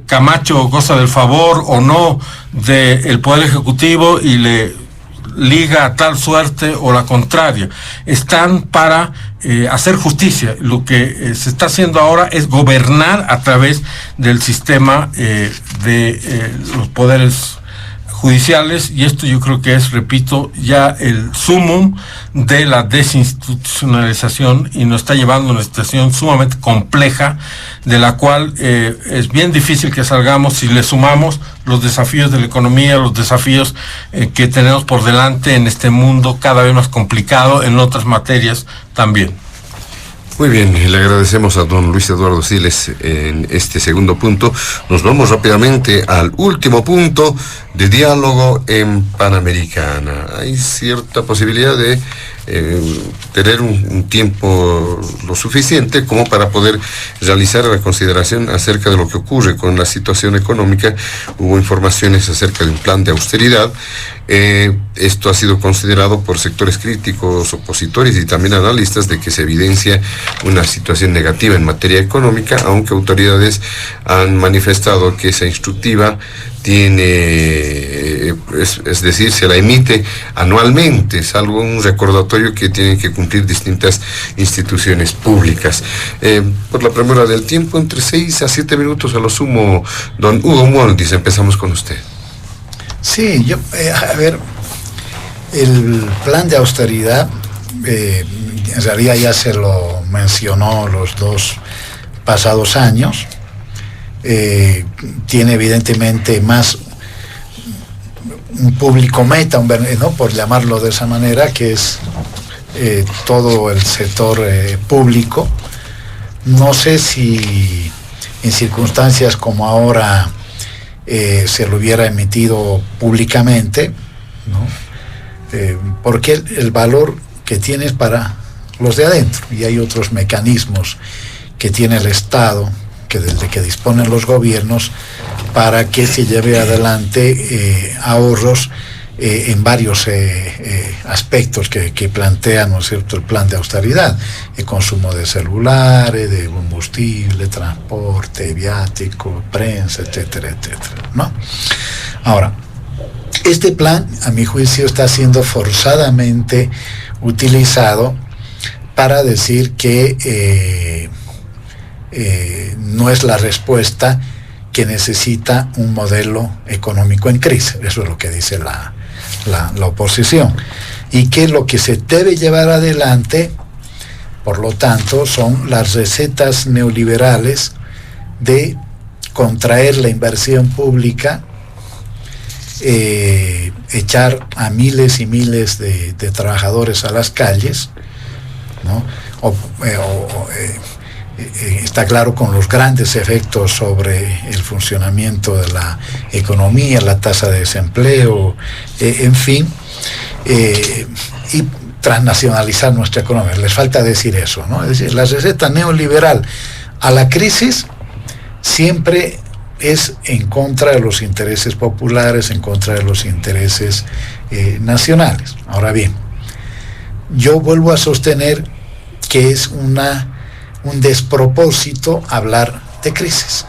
Camacho goza del favor o no del Poder Ejecutivo y le liga a tal suerte o la contraria. Están para hacer justicia. Lo que se está haciendo ahora es gobernar a través del sistema de los poderes judiciales, y esto yo creo que es, repito, ya el sumum de la desinstitucionalización y nos está llevando a una situación sumamente compleja, de la cual es bien difícil que salgamos si le sumamos los desafíos de la economía, los desafíos que tenemos por delante en este mundo cada vez más complicado, en otras materias también. Muy bien, le agradecemos a don Luis Eduardo Siles en este segundo punto. Nos vamos rápidamente al último punto de diálogo en Panamericana. Hay cierta posibilidad de tener un tiempo lo suficiente como para poder realizar la consideración acerca de lo que ocurre con la situación económica. Hubo informaciones acerca de un plan de austeridad. Esto ha sido considerado por sectores críticos, opositores y también analistas de que se evidencia una situación negativa en materia económica, aunque autoridades han manifestado que esa instructiva tiene, es decir, se la emite anualmente, salvo un recordatorio que tienen que cumplir distintas instituciones públicas. Por la premura del tiempo, entre 6 a 7 minutos a lo sumo, don Hugo Moldis, empezamos con usted. Sí, a ver, el plan de austeridad, en realidad ya se lo mencionó los 2 pasados años. Tiene evidentemente más un público meta, ¿no?, por llamarlo de esa manera, que es todo el sector público. No sé si en circunstancias como ahora se lo hubiera emitido públicamente, ¿no? Porque el valor que tiene es para los de adentro, y hay otros mecanismos que tiene el Estado, desde que disponen los gobiernos, para que se lleve adelante ahorros en varios aspectos que plantea, ¿no es cierto?, el plan de austeridad: el consumo de celulares, de combustible, transporte, viático, prensa, etcétera, etcétera, ¿no? Ahora, este plan, a mi juicio, está siendo forzadamente utilizado para decir que no es la respuesta que necesita un modelo económico en crisis. Eso es lo que dice la oposición, y que lo que se debe llevar adelante, por lo tanto, son las recetas neoliberales de contraer la inversión pública, echar a miles y miles de trabajadores a las calles, ¿no? Está claro, con los grandes efectos sobre el funcionamiento de la economía, la tasa de desempleo, en fin, y transnacionalizar nuestra economía. Les falta decir eso, ¿no? Es decir, la receta neoliberal a la crisis siempre es en contra de los intereses populares, en contra de los intereses nacionales. Ahora bien, yo vuelvo a sostener que es un despropósito hablar de crisis.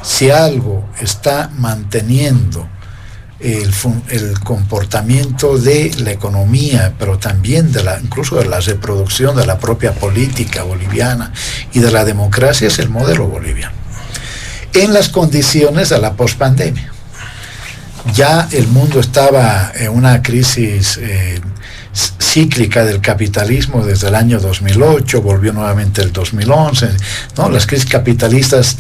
Si algo está manteniendo el comportamiento de la economía, pero también incluso de la reproducción de la propia política boliviana y de la democracia, es el modelo boliviano, en las condiciones de la pospandemia. Ya el mundo estaba en una crisis cíclica del capitalismo desde el año 2008, volvió nuevamente el 2011, ¿no? Las crisis capitalistas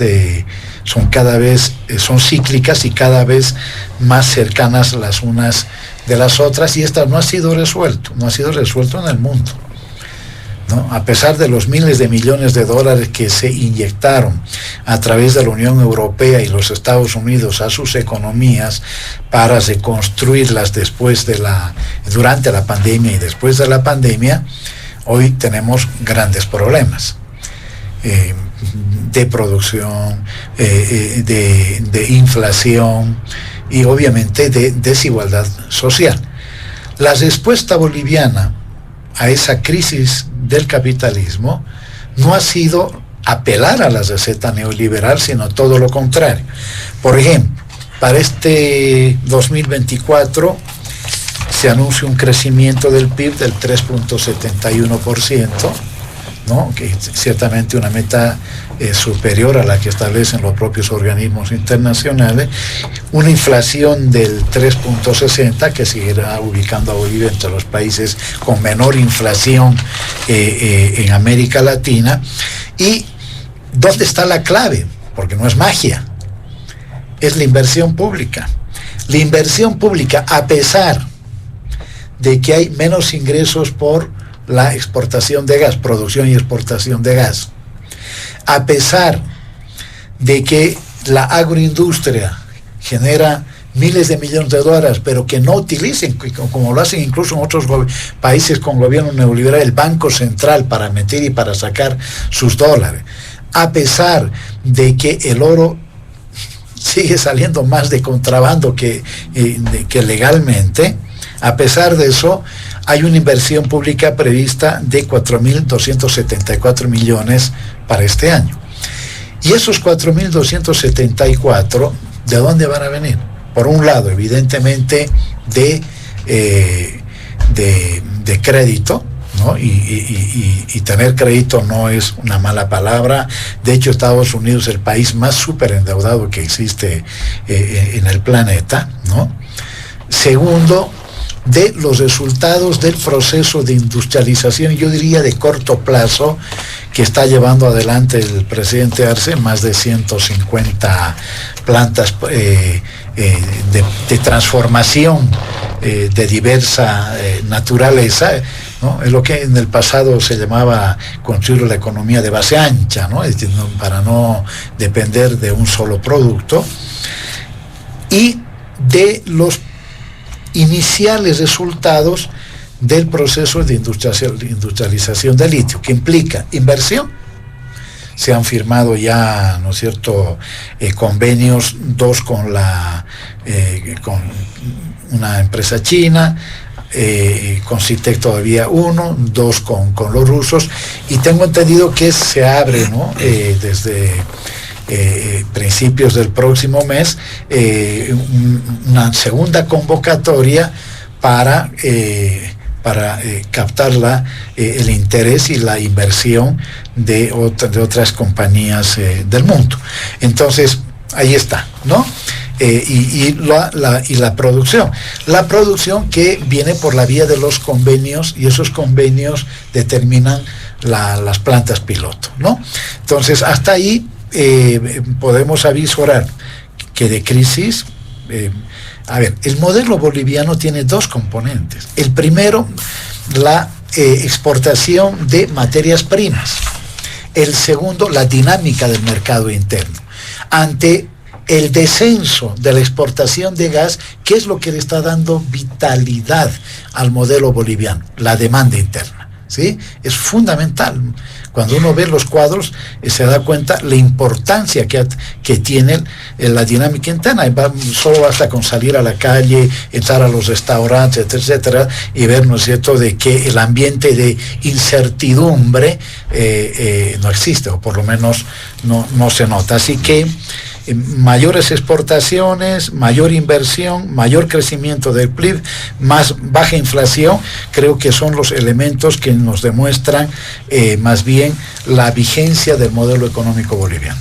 son cíclicas y cada vez más cercanas las unas de las otras, y esta no ha sido resuelto en el mundo, ¿no? A pesar de los miles de millones de dólares que se inyectaron a través de la Unión Europea y los Estados Unidos a sus economías para reconstruirlas durante la pandemia y después de la pandemia, hoy tenemos grandes problemas de producción, de inflación y obviamente de desigualdad social. La respuesta boliviana a esa crisis del capitalismo no ha sido apelar a la receta neoliberal, sino todo lo contrario. Por ejemplo, para este 2024 se anuncia un crecimiento del PIB del 3.71%, ¿no? Que es ciertamente una meta superior a la que establecen los propios organismos internacionales, una inflación del 3.60%, que seguirá ubicando a Bolivia entre los países con menor inflación en América Latina. ¿Y dónde está la clave? Porque no es magia, es la inversión pública. La inversión pública, a pesar de que hay menos ingresos por la exportación de gas, producción y exportación de gas, a pesar de que la agroindustria genera miles de millones de dólares, pero que no utilicen, como lo hacen incluso en otros países con gobierno neoliberal, el Banco Central para meter y para sacar sus dólares. A pesar de que el oro sigue saliendo más de contrabando que legalmente, a pesar de eso, hay una inversión pública prevista de 4.274 millones para este año. Y esos 4.274, ¿de dónde van a venir? Por un lado, evidentemente, de crédito, ¿no? Y tener crédito no es una mala palabra. De hecho, Estados Unidos es el país más súper endeudado que existe en el planeta, ¿no? Segundo, de los resultados del proceso de industrialización, yo diría de corto plazo, que está llevando adelante el presidente Arce, más de 150 plantas de transformación de diversa naturaleza, ¿no? Es lo que en el pasado se llamaba construir la economía de base ancha, ¿no? Es decir, para no depender de un solo producto, y de los iniciales resultados del proceso de industrialización del litio, que implica inversión. Se han firmado ya, ¿no es cierto?, convenios, 2 con una empresa china, con CITEC todavía 1, 2 con los rusos, y tengo entendido que se abre, ¿no?, desde principios del próximo mes, una segunda convocatoria para captar el interés y la inversión de otras compañías del mundo. Entonces, ahí está, ¿no? Y la producción. La producción que viene por la vía de los convenios, y esos convenios determinan las plantas piloto, ¿no? Entonces, hasta ahí podemos avisorar que de crisis, el modelo boliviano tiene 2 componentes. El primero, la exportación de materias primas. El segundo, la dinámica del mercado interno. Ante el descenso de la exportación de gas, ¿qué es lo que le está dando vitalidad al modelo boliviano? La demanda interna, ¿sí? Es fundamental. Cuando uno ve los cuadros, se da cuenta la importancia que tiene la dinámica interna. Solo basta con salir a la calle, entrar a los restaurantes, etcétera, y ver, ¿no es cierto?, de que el ambiente de incertidumbre no existe, o por lo menos no se nota. Así que mayores exportaciones, mayor inversión, mayor crecimiento del PIB, más baja inflación, creo que son los elementos que nos demuestran más bien la vigencia del modelo económico boliviano.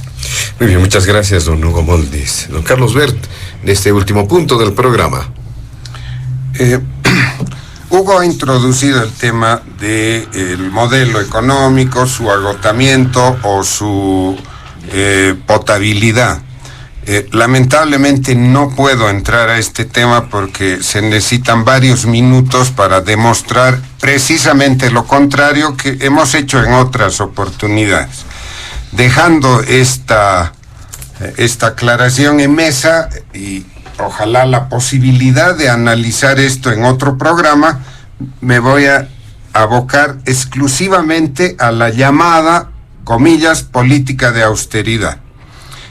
Muy bien, muchas gracias, don Hugo Moldis. Don Carlos Bert, de este último punto del programa. Hugo ha introducido el tema del modelo económico, su agotamiento o su potabilidad. Lamentablemente no puedo entrar a este tema porque se necesitan varios minutos para demostrar precisamente lo contrario que hemos hecho en otras oportunidades. Dejando esta aclaración en mesa y ojalá la posibilidad de analizar esto en otro programa, me voy a abocar exclusivamente a la llamada, comillas, política de austeridad.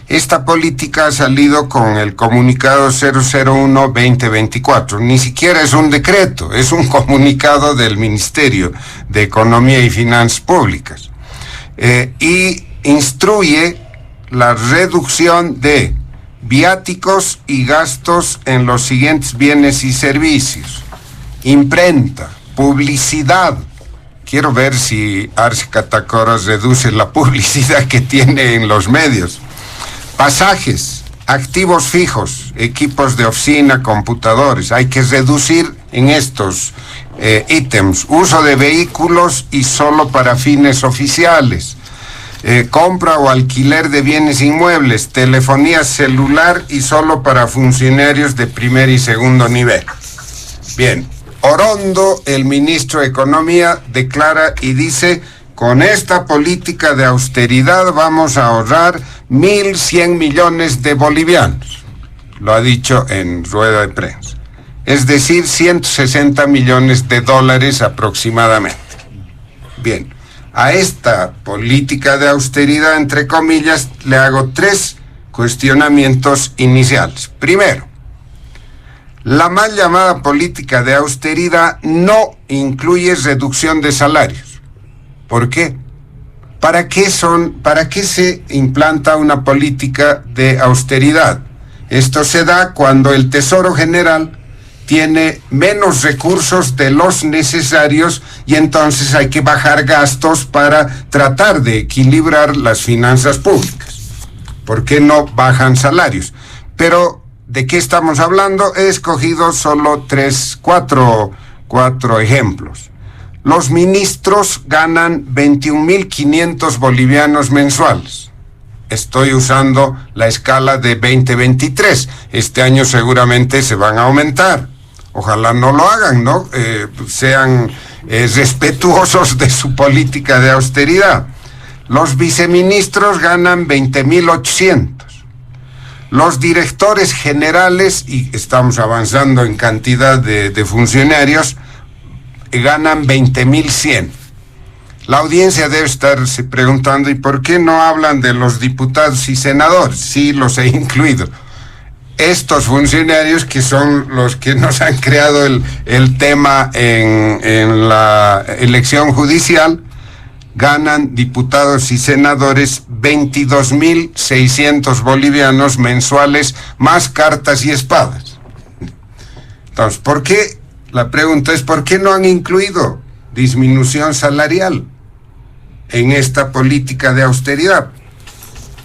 Esta política ha salido con el comunicado 001-2024. Ni siquiera es un decreto, es un comunicado del Ministerio de Economía y Finanzas Públicas. Y instruye la reducción de viáticos y gastos en los siguientes bienes y servicios: imprenta, publicidad. Quiero ver si Arce Catacora reduce la publicidad que tiene en los medios. Pasajes, activos fijos, equipos de oficina, computadores. Hay que reducir en estos ítems. Uso de vehículos y solo para fines oficiales. Compra o alquiler de bienes inmuebles, telefonía celular y solo para funcionarios de primer y segundo nivel. Bien, Orondo, el ministro de Economía, declara y dice: con esta política de austeridad vamos a ahorrar 1.100 millones de bolivianos. lo ha dicho en rueda de prensa. Es decir, 160 millones de dólares aproximadamente. Bien, a esta política de austeridad, entre comillas, le hago 3 cuestionamientos iniciales. Primero, la mal llamada política de austeridad no incluye reducción de salarios. ¿Por qué? ¿Para qué se implanta una política de austeridad? Esto se da cuando el Tesoro General tiene menos recursos de los necesarios y entonces hay que bajar gastos para tratar de equilibrar las finanzas públicas. ¿Por qué no bajan salarios? Pero, ¿de qué estamos hablando? He escogido solo 4 ejemplos. Los ministros ganan 21.500 bolivianos mensuales. Estoy usando la escala de 2023. Este año seguramente se van a aumentar. Ojalá no lo hagan, ¿no? Sean respetuosos de su política de austeridad. Los viceministros ganan 20.800. Los directores generales, y estamos avanzando en cantidad de funcionarios, ganan 20.100. La audiencia debe estarse preguntando, ¿y por qué no hablan de los diputados y senadores? Sí, los he incluido. Estos funcionarios, que son los que nos han creado el tema en la elección judicial, ganan diputados y senadores 22.600 bolivianos mensuales, más cartas y espadas. Entonces, ¿por qué? La pregunta es, ¿por qué no han incluido disminución salarial en esta política de austeridad?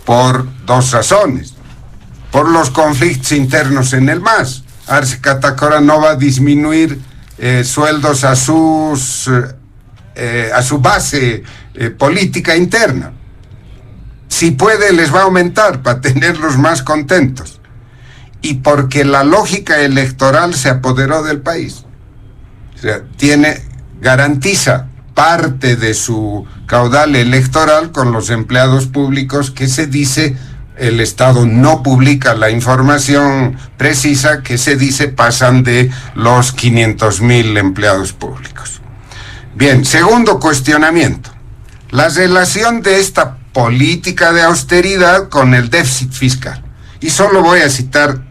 Por 2 razones. Por los conflictos internos en el MAS. Arce Catacora no va a disminuir sueldos a su base política interna. Si puede, les va a aumentar para tenerlos más contentos. Y porque la lógica electoral se apoderó del país. O sea, garantiza parte de su caudal electoral con los empleados públicos, que se dice, el Estado no publica la información precisa, que se dice pasan de los 500.000 empleados públicos. Bien, segundo cuestionamiento. La relación de esta política de austeridad con el déficit fiscal. Y solo voy a citar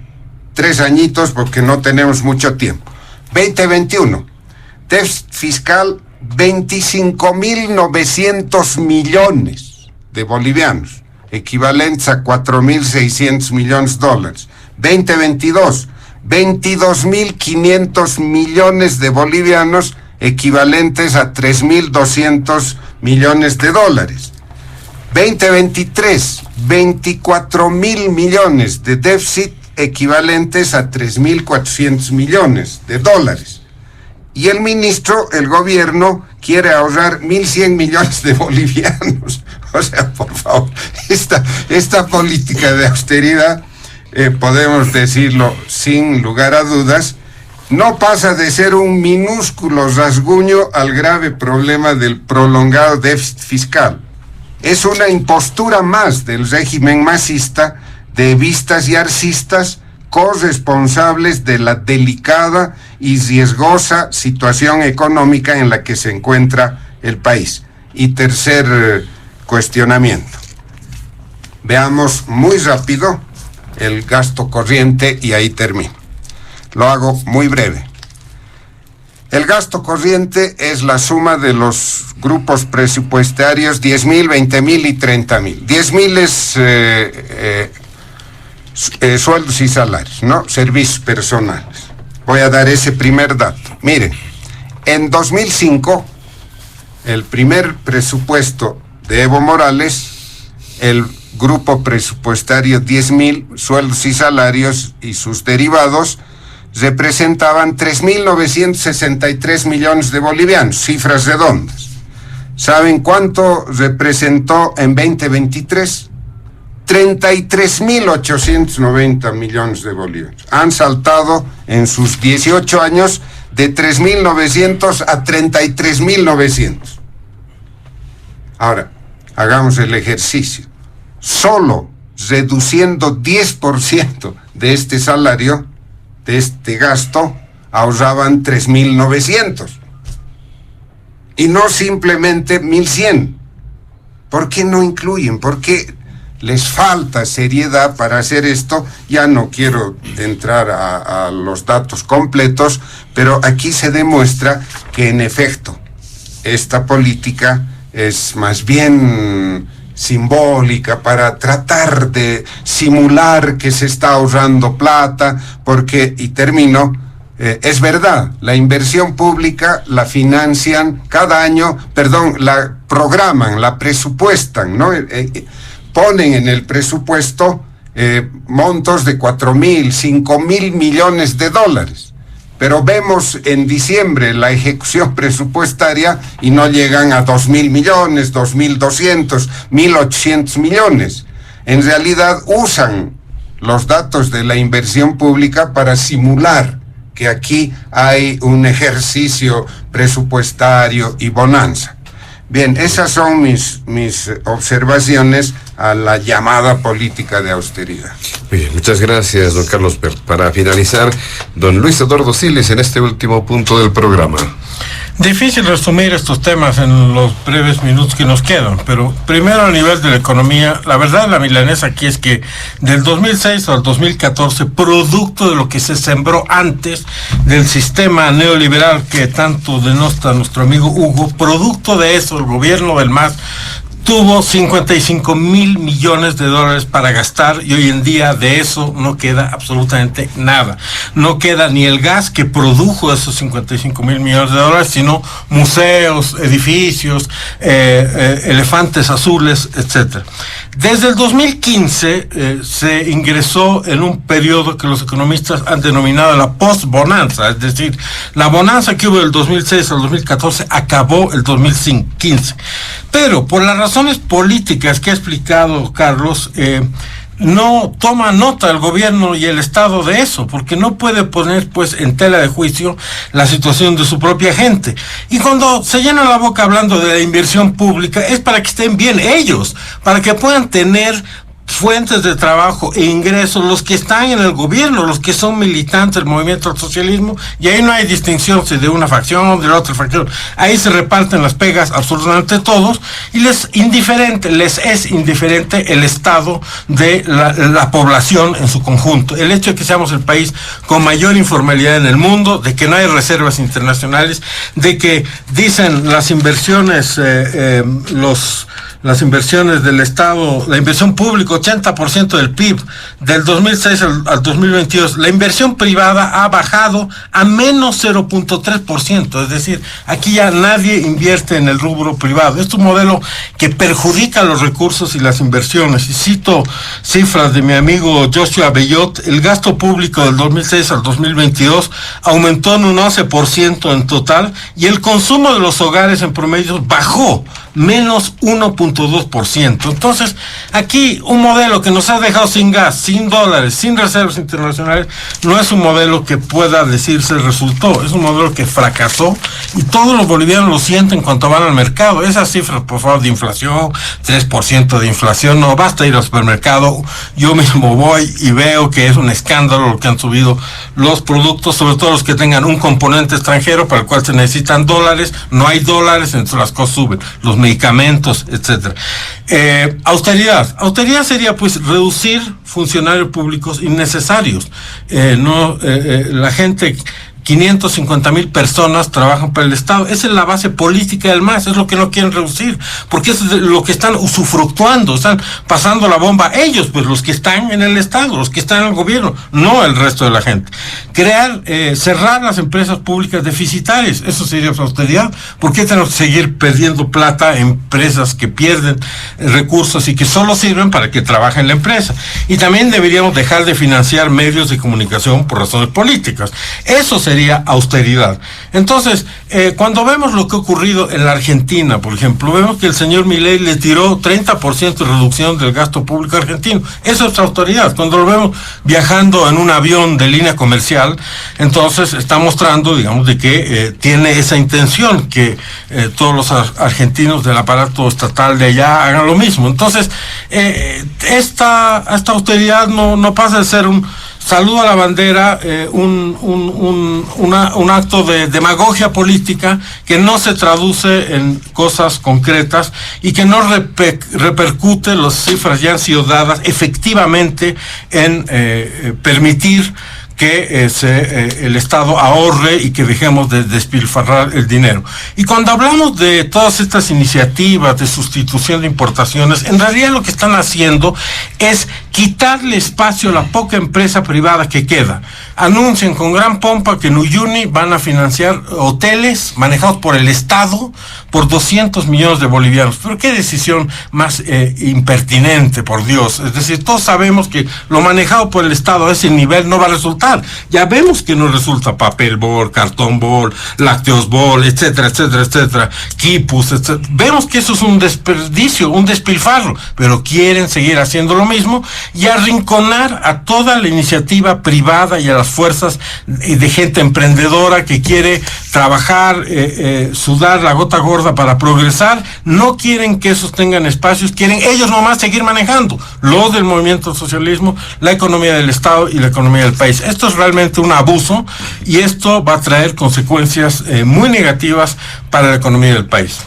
3 añitos porque no tenemos mucho tiempo. 2021, déficit fiscal 25.900 millones de bolivianos, equivalentes a 4.600 millones de dólares. 2022, 22.500 millones de bolivianos, equivalentes a 3.200 millones de dólares. 2023, 24.000 millones de déficit, equivalentes a 3.400 millones de dólares. Y el gobierno quiere ahorrar 1.100 millones de bolivianos. O sea, por favor, esta política de austeridad, podemos decirlo sin lugar a dudas, no pasa de ser un minúsculo rasguño al grave problema del prolongado déficit fiscal. Es una impostura más del régimen masista de evistas y arcistas, corresponsables de la delicada y riesgosa situación económica en la que se encuentra el país. Y tercer cuestionamiento. Veamos muy rápido el gasto corriente y ahí termino. Lo hago muy breve. El gasto corriente es la suma de los grupos presupuestarios 10.000, 20.000 y 30.000. 10.000 es sueldos y salarios, ¿no? Servicios personales. Voy a dar ese primer dato. Miren, en 2005, el primer presupuesto de Evo Morales, el grupo presupuestario 10.000, sueldos y salarios y sus derivados, representaban 3.963 millones de bolivianos, cifras redondas. ¿Saben cuánto representó en 2023? 33.890 millones de bolivianos. Han saltado en sus 18 años de 3.900 a 33.900. Ahora, hagamos el ejercicio. Solo reduciendo 10% de este salario, de este gasto, ahorraban 3.900. Y no simplemente 1.100. ¿Por qué no incluyen? ¿Por qué les falta seriedad para hacer esto? Ya no quiero entrar a los datos completos, pero aquí se demuestra que en efecto esta política es más bien simbólica para tratar de simular que se está ahorrando plata, porque, y termino, es verdad, la inversión pública la financian cada año, la programan, la presupuestan, ¿no? Ponen en el presupuesto montos de 4.000, 5.000 millones de dólares. Pero vemos en diciembre la ejecución presupuestaria y no llegan a 2.000 millones, 2.200, 1.800 millones. En realidad usan los datos de la inversión pública para simular que aquí hay un ejercicio presupuestario y bonanza. Bien, esas son mis observaciones a la llamada política de austeridad. Muy bien, muchas gracias, don Carlos Bert. Para finalizar, don Luis Eduardo Siles, en este último punto del programa. Difícil resumir estos temas en los breves minutos que nos quedan, pero primero a nivel de la economía, la verdad la milanesa aquí es que del 2006 al 2014, producto de lo que se sembró antes del sistema neoliberal que tanto denosta nuestro amigo Hugo, producto de eso el gobierno del MAS tuvo 55.000 millones de dólares para gastar y hoy en día de eso no queda absolutamente nada. No queda ni el gas que produjo esos 55.000 millones de dólares, sino museos, edificios, elefantes azules, etcétera. Desde el 2015 se ingresó en un periodo que los economistas han denominado la post-bonanza, es decir, la bonanza que hubo del 2006 al 2014 acabó el 2015. Pero por las razones políticas que ha explicado Carlos, no toma nota el gobierno y el Estado de eso, porque no puede poner pues en tela de juicio la situación de su propia gente. Y cuando se llena la boca hablando de la inversión pública es para que estén bien ellos, para que puedan tener fuentes de trabajo e ingresos los que están en el gobierno, los que son militantes del movimiento al socialismo, y ahí no hay distinción si de una facción o de la otra facción, ahí se reparten las pegas absolutamente todos, y les es indiferente el estado de la población en su conjunto, el hecho de que seamos el país con mayor informalidad en el mundo, de que no hay reservas internacionales, de que dicen las inversiones, las inversiones del Estado, la inversión pública, 80% del PIB, del 2006 al 2022, la inversión privada ha bajado a menos 0.3%, es decir, aquí ya nadie invierte en el rubro privado. Es un modelo que perjudica los recursos y las inversiones. Y cito cifras de mi amigo Joshua Bellot: el gasto público del 2006 al 2022 aumentó en un 11% en total, y el consumo de los hogares en promedio bajó menos 1.2%. Entonces, aquí un modelo que nos ha dejado sin gas, sin dólares, sin reservas internacionales, no es un modelo que pueda decirse resultó, es un modelo que fracasó, y todos los bolivianos lo sienten cuando van al mercado. Esas cifras, por favor, de inflación, 3% de inflación, no basta ir al supermercado, yo mismo voy y veo que es un escándalo lo que han subido los productos, sobre todo los que tengan un componente extranjero para el cual se necesitan dólares, no hay dólares, entonces las cosas suben, los medicamentos, etcétera. Austeridad sería pues reducir funcionarios públicos innecesarios. La gente, 550,000 personas trabajan para el Estado. Esa es la base política del MAS, es lo que no quieren reducir, porque es lo que están usufructuando, están pasando la bomba ellos, pues los que están en el Estado, los que están en el gobierno, no el resto de la gente. Cerrar las empresas públicas deficitarias, eso sería austeridad. ¿Por qué tenemos que seguir perdiendo plata en empresas que pierden recursos y que solo sirven para que trabaje en la empresa? Y también deberíamos dejar de financiar medios de comunicación por razones políticas. Eso sería sería austeridad. Entonces, cuando vemos lo que ha ocurrido en la Argentina, por ejemplo, vemos que el señor Milei le tiró 30% de reducción del gasto público argentino. Eso es austeridad. Cuando lo vemos viajando en un avión de línea comercial, entonces está mostrando, digamos, de que tiene esa intención, que todos los argentinos del aparato estatal de allá hagan lo mismo. Entonces, esta austeridad no pasa de ser un saludo a la bandera, un acto de demagogia política que no se traduce en cosas concretas y que no repercute, las cifras ya han sido dadas, efectivamente en permitir que el Estado ahorre y que dejemos de despilfarrar el dinero. Y cuando hablamos de todas estas iniciativas de sustitución de importaciones, en realidad lo que están haciendo es quitarle espacio a la poca empresa privada que queda. Anuncian con gran pompa que en Uyuni van a financiar hoteles manejados por el Estado por 200 millones de bolivianos. Pero qué decisión más impertinente, por Dios. Es decir, todos sabemos que lo manejado por el Estado a ese nivel no va a resultar. Ya vemos que no resulta papel bol, cartón bol, lácteos bol, etcétera, etcétera, etcétera, quipus, etcétera. Vemos que eso es un desperdicio, un despilfarro, pero quieren seguir haciendo lo mismo y arrinconar a toda la iniciativa privada y a las fuerzas de gente emprendedora que quiere trabajar, sudar la gota gorda para progresar. No quieren que esos tengan espacios, quieren ellos nomás seguir manejando lo del movimiento socialismo, la economía del Estado y la economía del país. Esto es realmente un abuso y esto va a traer consecuencias muy negativas para la economía del país.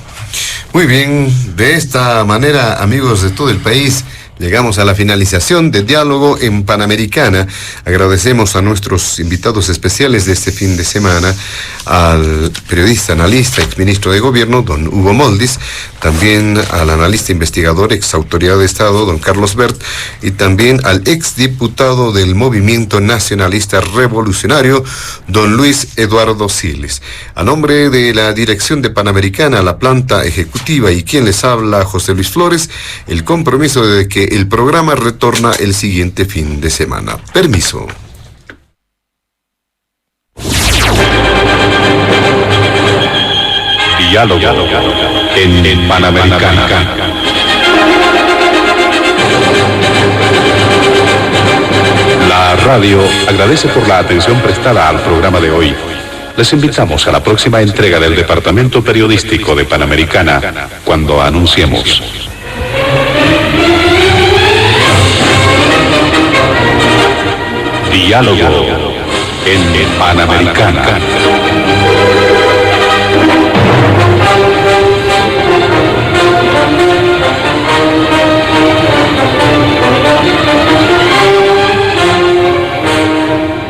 Muy bien, de esta manera, amigos de todo el país, llegamos a la finalización de Diálogo en Panamericana. Agradecemos a nuestros invitados especiales de este fin de semana, al periodista, analista, exministro de Gobierno, don Hugo Moldis, también al analista investigador, ex autoridad de Estado, don Carlos Bert, y también al exdiputado del Movimiento Nacionalista Revolucionario, don Luis Eduardo Siles. A nombre de la dirección de Panamericana, la planta ejecutiva y quien les habla, José Luis Flores, el compromiso de que el programa retorna el siguiente fin de semana. Permiso. Diálogo en Panamericana. La radio agradece por la atención prestada al programa de hoy. Les invitamos a la próxima entrega del Departamento Periodístico de Panamericana, cuando anunciemos. Diálogo en Panamericana.